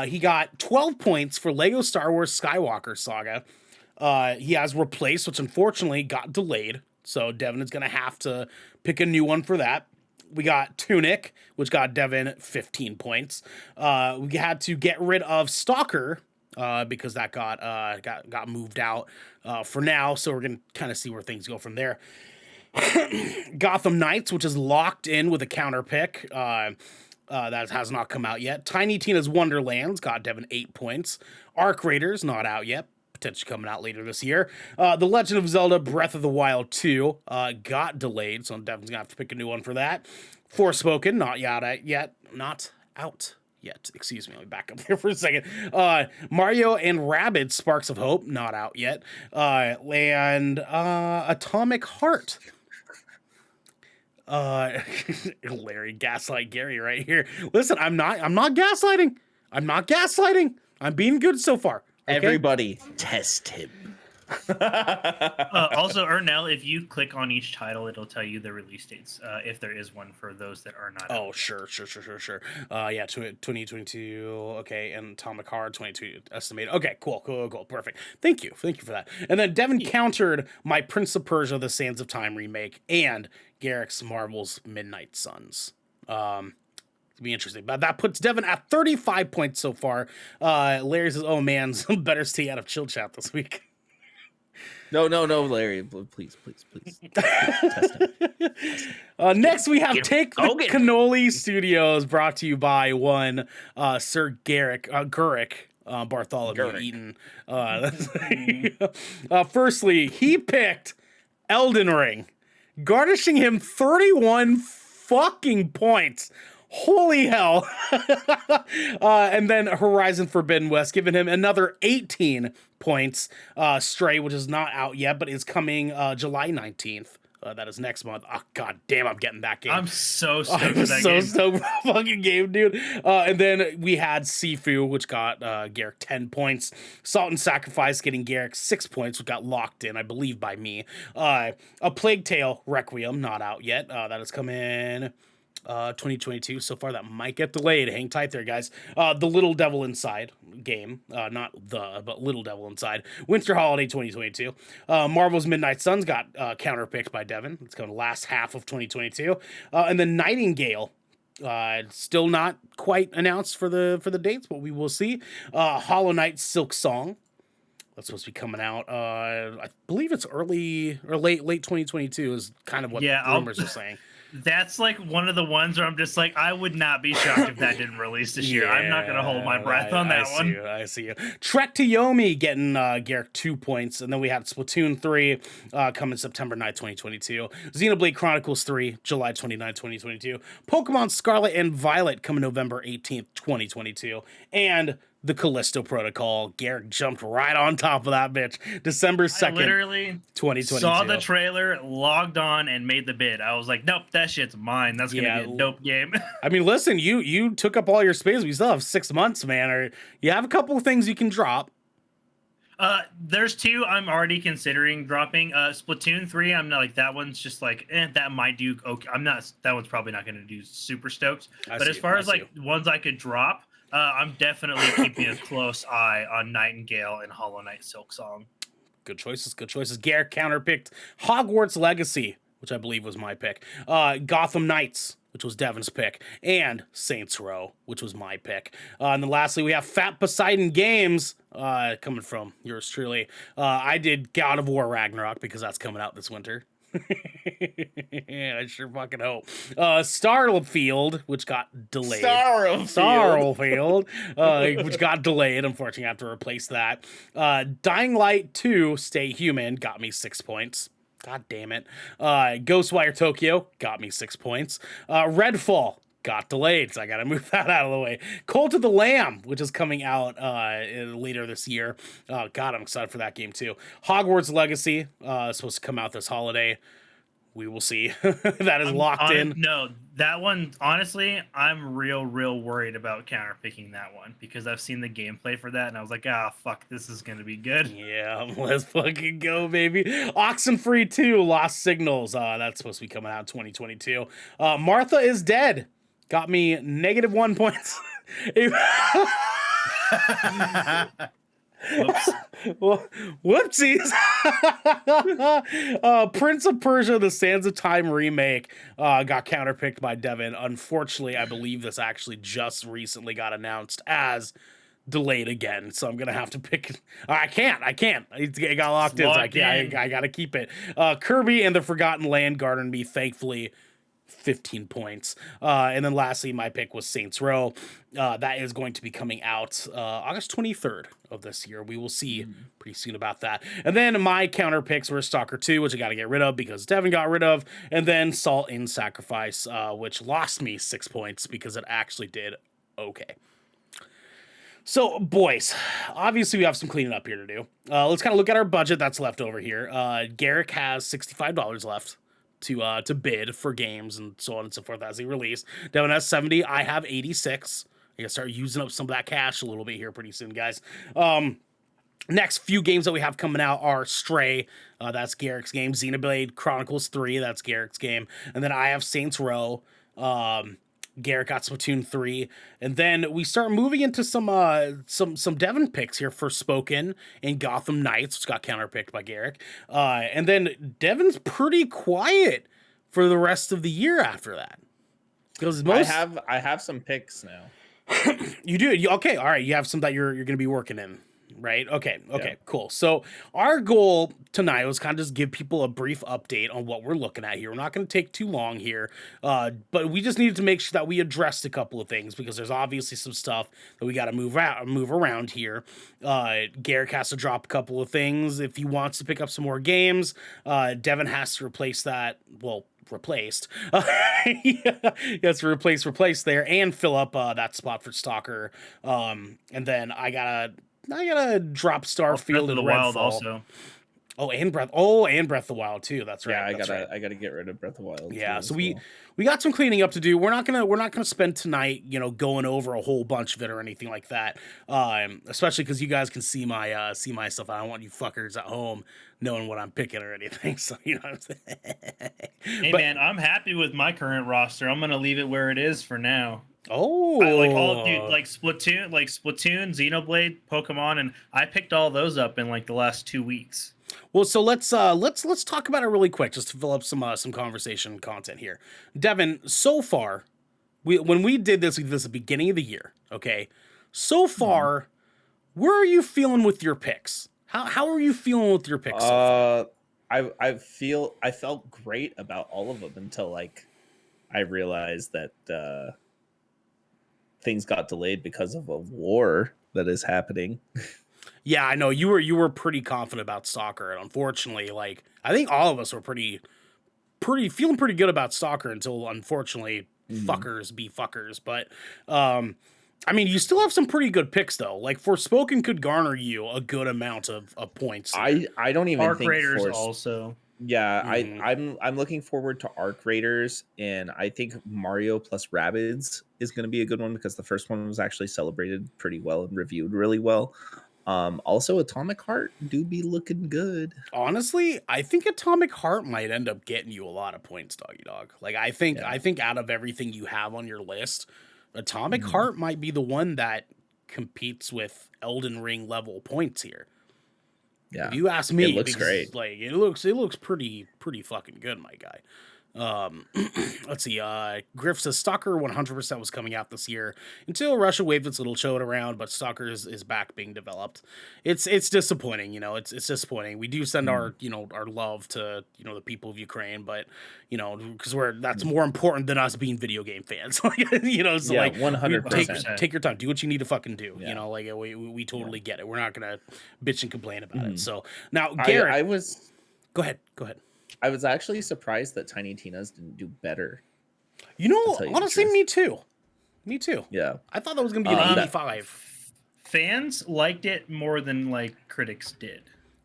He got 12 points for Lego Star Wars Skywalker Saga. He has Replaced, which unfortunately got delayed. So Devin is going to have to pick a new one for that. We got Tunic, which got Devin 15 points. We had to get rid of Stalker because that got moved out for now. So we're going to kind of see where things go from there. Gotham Knights, which is locked in with a counter pick. That has not come out yet. Tiny Tina's Wonderlands got Devin 8 points. Arc Raiders, not out yet. potentially coming out later this year. The Legend of Zelda Breath of the Wild 2 got delayed, so Devin's gonna have to pick a new one for that. Forspoken, not out yet. Excuse me, let me back up there for a second. Mario and Rabbids Sparks of Hope, not out yet. And Atomic Heart. Larry gaslight Gary right here. Listen, I'm not gaslighting. I'm being good so far. Okay?
Everybody test him.
Also, Ernell, if you click on each title, it'll tell you the release dates, if there is one for those that are not.
Oh, sure. Yeah, 2022. Okay, and Atomic Heart 22 estimated. Okay, cool. Perfect. Thank you for that. And then Devin countered my Prince of Persia: The Sands of Time remake and Garrick's Marvel's Midnight Suns. Be interesting, but that puts Devin at 35 points so far. Larry says, "Oh man, better stay out of chill chat this week."
No, Larry, please. Test him.
Next, we have Take the Cannoli Studios, brought to you by one Sir Gurick Bartholomew Eaton. Firstly, he picked Elden Ring, garnishing him 31 fucking points. Holy hell. And then Horizon Forbidden West, giving him another 18 points. Stray, which is not out yet, but is coming July 19th. That is next month. Oh, god damn, I'm getting that game.
I'm so stoked for that game.
Stoked for that fucking game, dude. And then we had Sifu, which got Garrick 10 points. Salt and Sacrifice getting Garrick 6 points, which got locked in, I believe, by me. A Plague Tale Requiem, not out yet. That is coming 2022. So far, that might get delayed. Hang tight there, guys. The Little Devil Inside game, but Little Devil Inside. Winter Holiday 2022. Marvel's Midnight Suns got counterpicked by Devin. It's coming last half of 2022. And then Nightingale. Still not quite announced for the dates, but we will see. Hollow Knight Silk Song. That's supposed to be coming out. I believe it's early or late 2022 is kind of what rumors are saying.
That's like one of the ones where I'm just like, I would not be shocked if that didn't release this year. I'm not going to hold my breath on that one.
I see you. Trek to Yomi getting Garrick 2 points. And then we have Splatoon 3 coming September 9th, 2022. Xenoblade Chronicles 3, July 29th, 2022. Pokemon Scarlet and Violet coming November 18th, 2022. And the Callisto Protocol. Garrick jumped right on top of that bitch. December 2nd,
I literally
2022.
saw the trailer, logged on, and made the bid. I was like, nope, that shit's mine. That's going to be a dope game.
I mean, listen, you took up all your space. We still have 6 months, man. Or you have a couple of things you can drop.
There's 2 I'm already considering dropping. Splatoon 3, I'm not like, that one's just like, that might do okay. That one's probably not going to do super stoked. But as far as like ones I could drop, I'm definitely keeping a close eye on Nightingale and Hollow Knight Silk Song.
Good choices. Garrick counterpicked Hogwarts Legacy, which I believe was my pick. Gotham Knights, which was Devin's pick. And Saints Row, which was my pick. And then lastly, we have Fat Poseidon Games, coming from yours truly. I did God of War Ragnarok because that's coming out this winter. I sure fucking hope. Starfield, which got delayed. Starfield, which got delayed. Unfortunately, I have to replace that. Dying Light 2, Stay Human, got me 6 points. God damn it. Ghostwire Tokyo, got me 6 points. Redfall, got delayed, so I gotta move that out of the way. Cult of the Lamb, which is coming out later this year. God, I'm excited for that game too. Hogwarts Legacy, supposed to come out this holiday. We will see. That is locked in.
No, that one, honestly, I'm real worried about counterpicking that one because I've seen the gameplay for that and I was like, fuck, this is going to be good.
Yeah, let's fucking go, baby. Oxenfree 2, Lost Signals. That's supposed to be coming out in 2022. Martha is Dead. Got me -1 points. Whoopsies. Prince of Persia: The Sands of Time remake got counterpicked by Devin. Unfortunately, I believe this actually just recently got announced as delayed again, so I'm gonna have to pick. I can't. It got locked in. So I gotta keep it. Kirby and the Forgotten Land garnered me, thankfully, 15 points. And then lastly, my pick was Saints Row. That is going to be coming out August 23rd of this year. We will see pretty soon about that. And then my counter picks were Stalker 2, which I got to get rid of because Devin got rid of, and then Salt in Sacrifice, which lost me 6 points because it actually did okay. So, boys, obviously we have some cleaning up here to do. Let's kind of look at our budget that's left over here. Garrick has $65 left to bid for games and so on and so forth as they release. Devin has 70. I have 86. I gotta start using up some of that cash a little bit here pretty soon, guys. Next few games that we have coming out are Stray, that's Garrick's game. Xenoblade Chronicles 3, that's Garrick's game. And then I have Saints Row. Garrick got Splatoon 3. And then we start moving into some Devin picks here for Spoken and Gotham Knights, which got counterpicked by Garrick. And then Devin's pretty quiet for the rest of the year after that. Because
I have some picks now.
You do? Okay, all right. You have some that you're going to be working in. Right. Okay.
Yeah.
Cool. So our goal tonight was kind of just give people a brief update on what we're looking at here. We're not going to take too long here, but we just needed to make sure that we addressed a couple of things because there's obviously some stuff that we got to move around here. Garrick has to drop a couple of things if he wants to pick up some more games. Devin has to replace that. Well, replaced. He has to replace there and fill up that spot for Stalker. And then I gotta drop Starfield and
the
Redfall.
Wild also.
And Breath of the Wild too. That's right.
Yeah, I gotta get rid of Breath of the Wild.
Yeah,
too,
so we got some cleaning up to do. We're not gonna spend tonight, going over a whole bunch of it or anything like that. Especially because you guys can see my stuff. I don't want you fuckers at home knowing what I'm picking or anything. So you know what I'm saying.
Hey man, I'm happy with my current roster. I'm gonna leave it where it is for now.
Oh,
like Splatoon, Xenoblade, Pokemon, and I picked all those up in like the last 2 weeks.
Well, so let's talk about it really quick, just to fill up some conversation content here. Devin, so far, when we did this at the beginning of the year, okay. So far, where are you feeling with your picks? How are you feeling with your picks? So far?
I felt great about all of them until I realized that things got delayed because of a war that is happening.
Yeah, I know you were pretty confident about Stalker, and unfortunately, I think all of us were feeling pretty good about Stalker until unfortunately fuckers be fuckers. But I mean, you still have some pretty good picks though. Like Forspoken could garner you a good amount of points.
I don't even
Arc
think
Raiders also.
Yeah, I'm looking forward to Arc Raiders, and I think Mario plus Rabbids is going to be a good one because the first one was actually celebrated pretty well and reviewed really well. Also, Atomic Heart do be looking good.
Honestly, I think Atomic Heart might end up getting you a lot of points, doggy dog. I think out of everything you have on your list, Atomic Heart might be the one that competes with Elden Ring level points here.
Yeah,
if you ask me,
it looks great.
It looks pretty fucking good, my guy. Let's see. Griff says Stalker 100% was coming out this year until Russia waved its little show around, but Stalker is back being developed. It's disappointing, it's disappointing. We do send our our love to the people of Ukraine, but because that's more important than us being video game fans. So
100%.
Take your time, do what you need to fucking do.
Yeah.
We totally get it. We're not gonna bitch and complain about it. So now, Garrett, go ahead.
I was actually surprised that Tiny Tina's didn't do better.
Honestly, me too.
Yeah.
I thought that was going to be an 85.
Fans liked it more than critics did.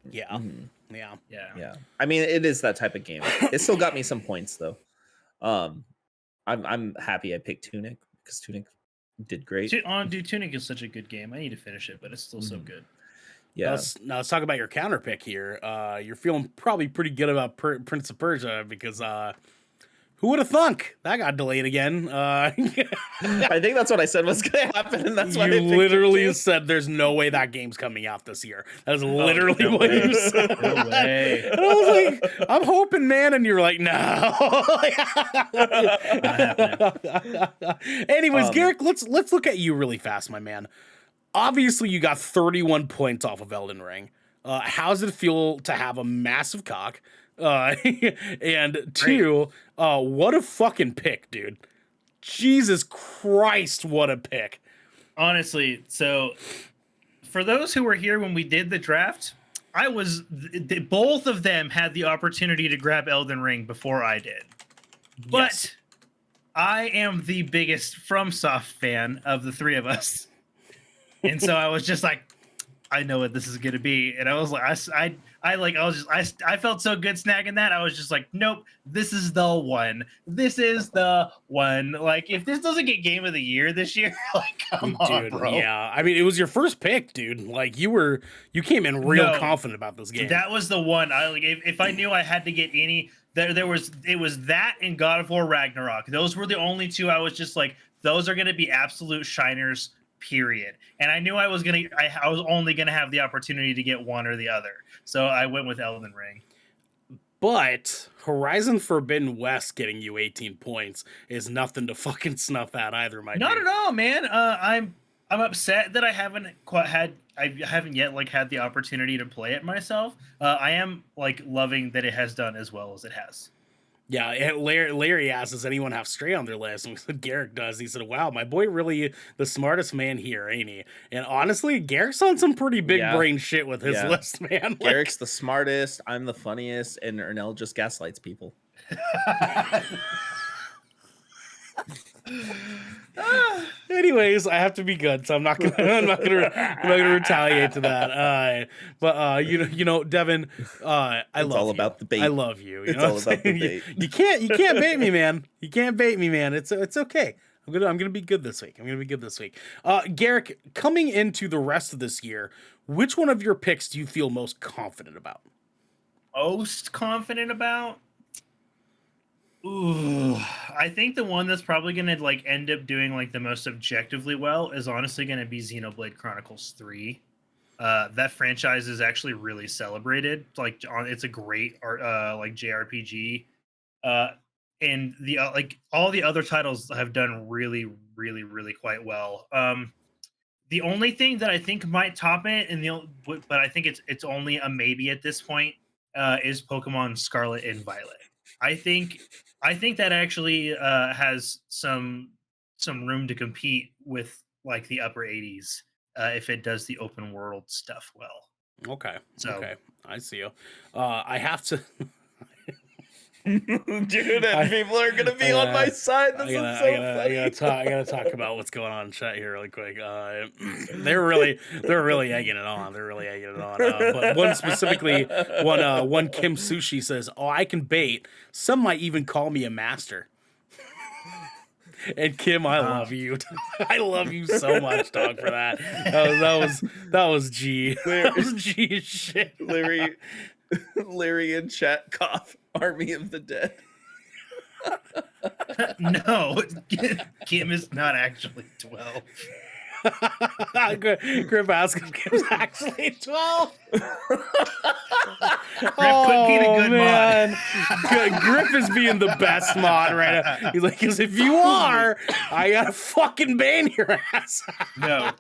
Yeah. Mm-hmm.
Yeah. I mean, it is that type of game. It still got me some points though. I'm happy I picked Tunic because Tunic did great.
Tunic is such a good game. I need to finish it, but it's still so good.
Yeah. Now let's talk about your counter pick here. You're feeling probably pretty good about Prince of Persia because who would have thunk that got delayed again?
I think that's what I said was going to happen, and that's why
you literally said there's no way that game's coming out this year. That is literally what you said.
No way.
And I was like, I'm hoping, man, and you're like, no. Anyways, Garrick, let's look at you really fast, my man. Obviously, you got 31 points off of Elden Ring. How does it feel to have a massive cock, And two, what a fucking pick, dude. Jesus Christ, what a pick.
Honestly, so for those who were here when we did the draft, both of them had the opportunity to grab Elden Ring before I did. But
Yes.
I am the biggest FromSoft fan of the three of us. And so I was just like, I know what this is going to be. And I was like, I felt so good snagging that. I was just like, nope, this is the one. This is the one. Like, if this doesn't get Game of the Year this year, like, come on, bro.
Yeah, I mean, it was your first pick, dude. Like, you came in real confident about this game.
That was the one. I like, if I knew I had to get any, it was that and God of War Ragnarok. Those were the only two I was just like, those are going to be absolute shiners, period. And I knew I was only gonna have the opportunity to get one or the other, so I went with Elden Ring.
But Horizon Forbidden West getting you 18 points is nothing to fucking snuff at either, my
Not
dude.
at all, man. I'm upset that I haven't yet like had the opportunity to play it myself. I am like loving that it has done as well as it has.
Yeah, and Larry asked, does anyone have Stray on their list? And we said, Garrick does. He said, wow, my boy really the smartest man here, ain't he? And honestly, Garrick's on some pretty big brain shit with his list, man. Like,
Garrick's the smartest, I'm the funniest, and Ernell just gaslights people.
Anyways, I have to be good, so I'm not gonna retaliate to that. But you know, Devin, I love
all
you.
about the bait.
I love you.
It's
know
all
what I'm
about the
saying?
bait.
You can't bait me, man. You can't bait me, man. It's okay. I'm gonna be good this week. Garrick, coming into the rest of this year, which one of your picks do you feel most confident about?
Most confident about? Ooh, I think the one that's probably gonna like end up doing like the most objectively well is honestly gonna be Xenoblade Chronicles 3. That franchise is actually really celebrated. Like, it's a great art, like JRPG, and the like all the other titles have done really, really, really quite well. The only thing that I think might top it, but I think it's only a maybe at this point, is Pokemon Scarlet and Violet. I think that actually has some room to compete with like the upper 80s if it does the open world stuff well.
Okay.
So,
okay. I see you. I have to.
Dude, and people are gonna be on my side. This is so funny.
I gotta talk about what's going on in chat here really quick. They're really egging it on. But one specifically, one Kim Sushi says, "Oh, I can bait. Some might even call me a master." And Kim, I love you. I love you so much, dog, for that. That was G. That was G as shit.
Larry in chat cough. Army of the Dead.
No, Kim is not actually 12.
Griff asks if Kim's actually 12.
Quit being a good mod.
Griff is being the best mod right now. He's like, because if you are, I gotta fucking ban your ass.
No.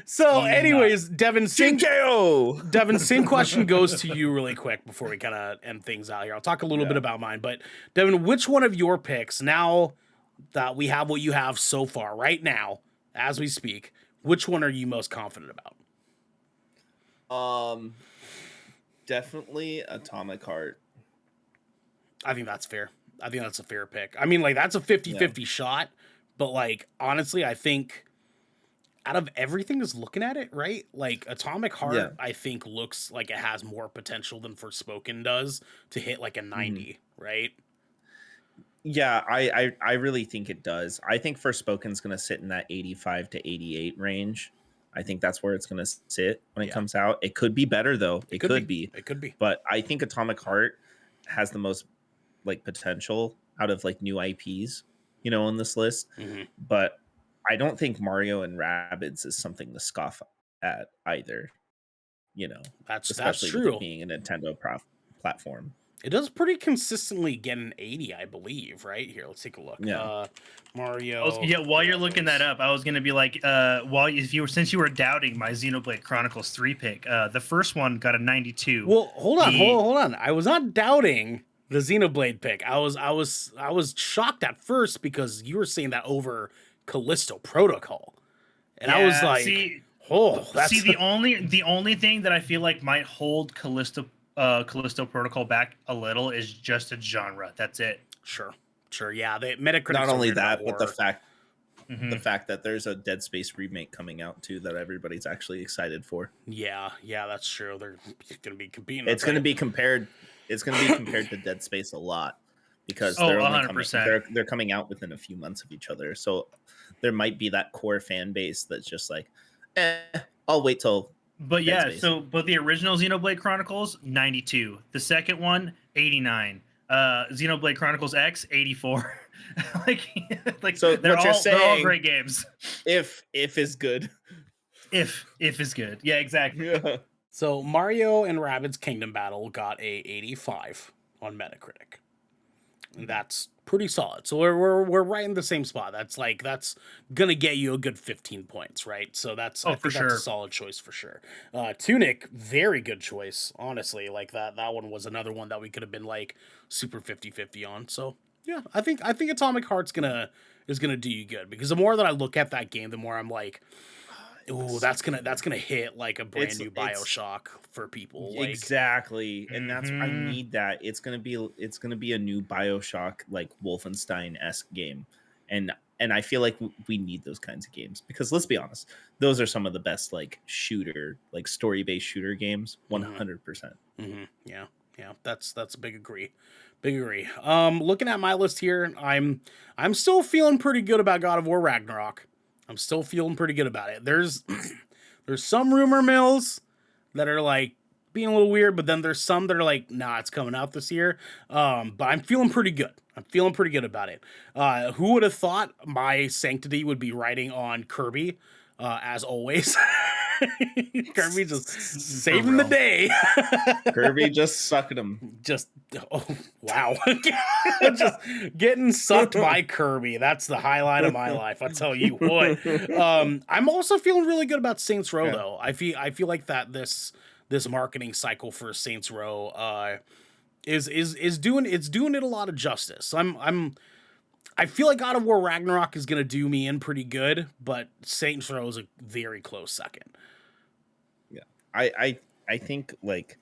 So, anyways, Devin, same question goes to you really quick before we kind of end things out here. I'll talk a little bit about mine, but Devin, which one of your picks, now that we have what you have so far, right now, as we speak, which one are you most confident about?
Definitely Atomic Heart.
I think that's fair. I think that's a fair pick. I mean, like, that's a 50-50 shot, but like, honestly, I think out of everything is looking at it, right? Like, Atomic Heart, I think looks like it has more potential than Forspoken does to hit like a 90, right?
Yeah, I really think it does. I think Forspoken's going to sit in that 85 to 88 range. I think that's where it's going to sit when it comes out. It could be better, though. It could be.
It could be.
But I think Atomic Heart has the most like potential out of like new IPs, you know, on this list.
Mm-hmm.
But I don't think Mario and Rabbids is something to scoff at either. You know,
that's
especially
true.
with it being a Nintendo platform.
It does pretty consistently get an 80, I believe. Right here, let's take a look.
Yeah.
Mario.
Yeah, while you're looking that up, I was gonna be like, since you were doubting my Xenoblade Chronicles 3 pick, the first one got a 92.
Well, hold on. I was not doubting the Xenoblade pick. I was shocked at first because you were saying that over Callisto Protocol, and I was like, that's
the only thing that I feel like might hold Callisto Protocol back a little is just a genre. That's it.
Sure. Yeah, the Metacritic.
Not only that, but the fact that there's a Dead Space remake coming out too that everybody's actually excited for.
Yeah, that's true. They're going to be competing.
It's going to be compared. It's going to be compared to Dead Space a lot because they're
100%.
They're coming out within a few months of each other. So there might be that core fan base that's just like, I'll wait till.
But
Dead Space.
but the original Xenoblade Chronicles 92, the second one 89. Xenoblade Chronicles X 84. like
so
they're all great games.
If is good.
If is good. Yeah, exactly.
Yeah.
So Mario and Rabbids Kingdom Battle got a 85 on Metacritic. And that's pretty solid. So we're right in the same spot. That's gonna get you a good 15 points, right? So that's I think that's a solid choice for sure. Tunic, very good choice, honestly. Like that one was another one that we could have been like super 50-50 on. So yeah, I think Atomic Heart's is gonna do you good because the more that I look at that game, the more I'm like, ooh, that's gonna hit like a brand new BioShock for people. Like,
exactly, and that's I need that. It's gonna be a new BioShock like Wolfenstein-esque game, and I feel like we need those kinds of games because let's be honest, those are some of the best like shooter, like story-based shooter games. 100%.
Yeah, that's a big agree. Looking at my list here, I'm still feeling pretty good about God of War Ragnarok. I'm still feeling pretty good about it. There's some rumor mills that are like being a little weird, but then there's some that are like, nah, it's coming out this year. But I'm feeling pretty good. About it. Who would have thought my sanctity would be riding on Kirby, as always? Kirby just saving the day.
Kirby just sucked him.
Wow. Just getting sucked by Kirby. That's the highlight of my life. I'll tell you what. I'm also feeling really good about Saints Row though. I feel like that this marketing cycle for Saints Row is doing it a lot of justice. I feel like God of War Ragnarok is gonna do me in pretty good, but Saints Row is a very close second.
Yeah, I think like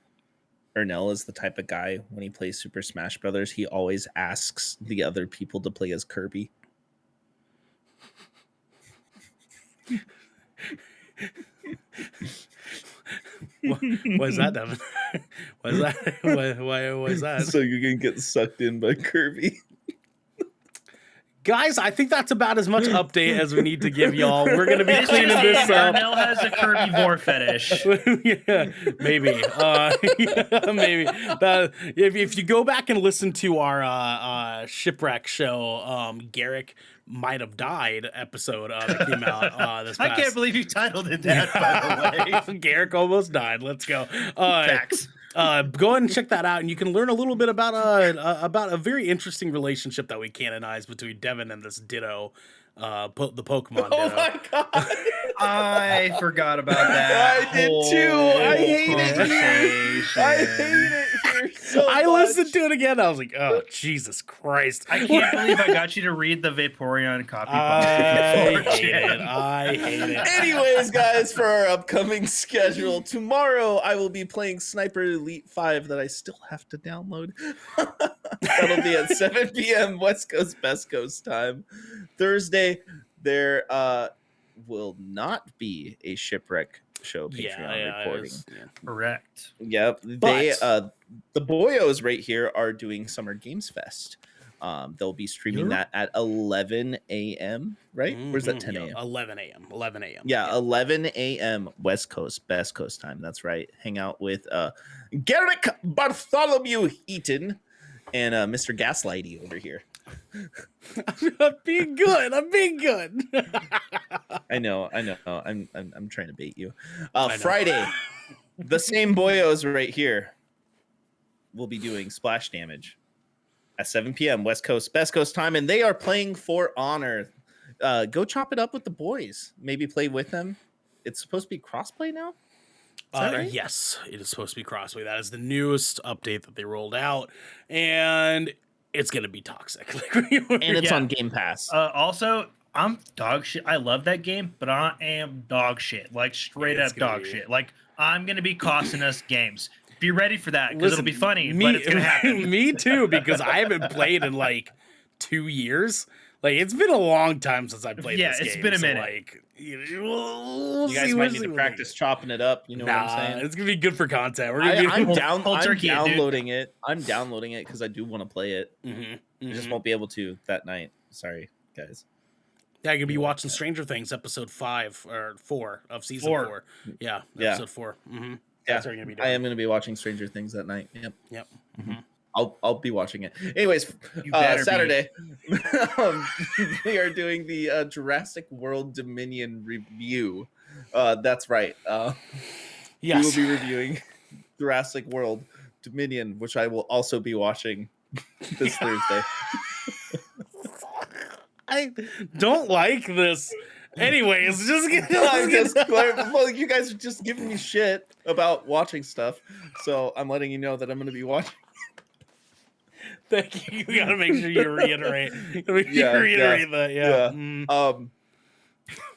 Ernell is the type of guy when he plays Super Smash Brothers, he always asks the other people to play as Kirby.
What is that, Devin? What is that? Why is that?
So you can get sucked in by Kirby.
Guys, I think that's about as much update as we need to give y'all. We're going to be cleaning this up.
Ernell has a Kirby vor fetish.
Yeah, maybe. Maybe. If you go back and listen to our Shipwreck show, Garrick Might Have Died episode that came out this past...
I can't believe you titled it that, by the way.
Garrick almost died. Let's go.
Facts.
Go ahead and check that out, and you can learn a little bit about a very interesting relationship that we canonized between Devin and this Ditto, the Pokemon Ditto.
Oh my god!
I forgot about that.
I did too. I hate it here. I hate it here so much.
I listened to it again. I was like, oh, Jesus Christ.
I can't believe I got you to read the Vaporeon copy.
I hate it.
Anyways, guys, for our upcoming schedule, tomorrow I will be playing Sniper Elite 5 that I still have to download. That'll be at 7 p.m. West Coast, Best Coast time. Thursday, there will not be a Shipwreck show Patreon recording.
Correct.
Yep. They the boyos right here are doing Summer Games Fest. They'll be streaming that at 11 a.m. Right? Where's that 10 a.m.?
11 a.m. 11 a.m.
Yeah, 11 a.m. West Coast, Best Coast time. That's right. Hang out with Garrick Bartholomew Eaton and Mr. Gaslighty over here.
I'm being good.
I know. I'm trying to bait you. Friday, the same boyos right here will be doing Splash Damage at 7 p.m. West Coast, Best Coast time, and they are playing For Honor. Go chop it up with the boys. Maybe play with them. It's supposed to be crossplay now? Is that right?
Yes, it is supposed to be crossplay. That is the newest update that they rolled out, and it's gonna be toxic.
And it's on Game Pass.
Also, I'm dog shit. I love that game, but I am dog shit. Like straight up dog shit. Like I'm gonna be costing us games. Be ready for that because it'll be funny, but it's gonna happen.
Me too, because I haven't played in like 2 years. Like it's been a long time since I played this game.
Yeah, it's been a minute.
Like,
you guys might need to practice chopping it up. You know what I'm saying?
It's gonna be good for content. We're
I'm
gonna
downloading it. I'm downloading it because I do want to play it. I just won't be able to that night. Sorry, guys.
Yeah, you're gonna be watching Stranger Things episode 5 or 4 of season 4. Yeah, episode 4. That's what you're gonna be doing.
I am gonna be watching Stranger Things that night. Yep.
Mm-hmm.
I'll be watching it. Anyways, Saturday, we are doing the Jurassic World Dominion review. That's right. We will be reviewing Jurassic World Dominion, which I will also be watching this Thursday.
I don't like this. Anyways,
well, you guys are just giving me shit about watching stuff, so I'm letting you know that I'm going to be watching.
Thank you. You gotta make sure you reiterate. That. Yeah.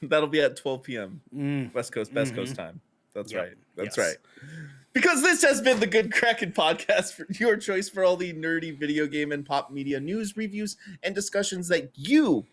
That'll be at 12 p.m. West Coast, Best Coast time. That's right. That's right. Because this has been the Good Kraken podcast, for your choice for all the nerdy video game and pop media news, reviews, and discussions that you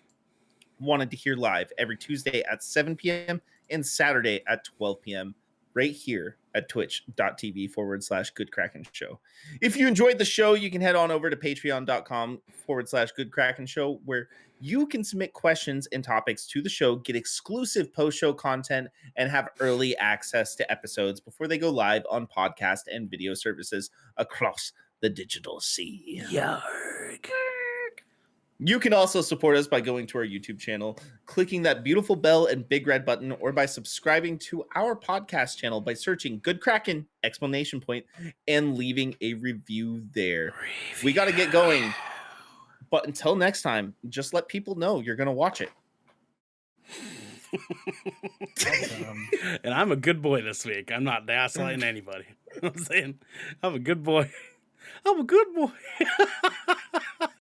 wanted to hear live every Tuesday at 7 p.m. and Saturday at 12 p.m. right here at twitch.tv/Good Kraken Show. If you enjoyed the show, you can head on over to patreon.com/Good Kraken Show, where you can submit questions and topics to the show, get exclusive post-show content, and have early access to episodes before they go live on podcast and video services across the digital sea.
Yarg.
You can also support us by going to our YouTube channel, clicking that beautiful bell and big red button, or by subscribing to our podcast channel by searching Good Kraken, ! And leaving a review there. We got to get going. But until next time, just let people know you're going to watch it.
And I'm a good boy this week. I'm not gaslighting anybody. I'm saying I'm a good boy. I'm a good boy.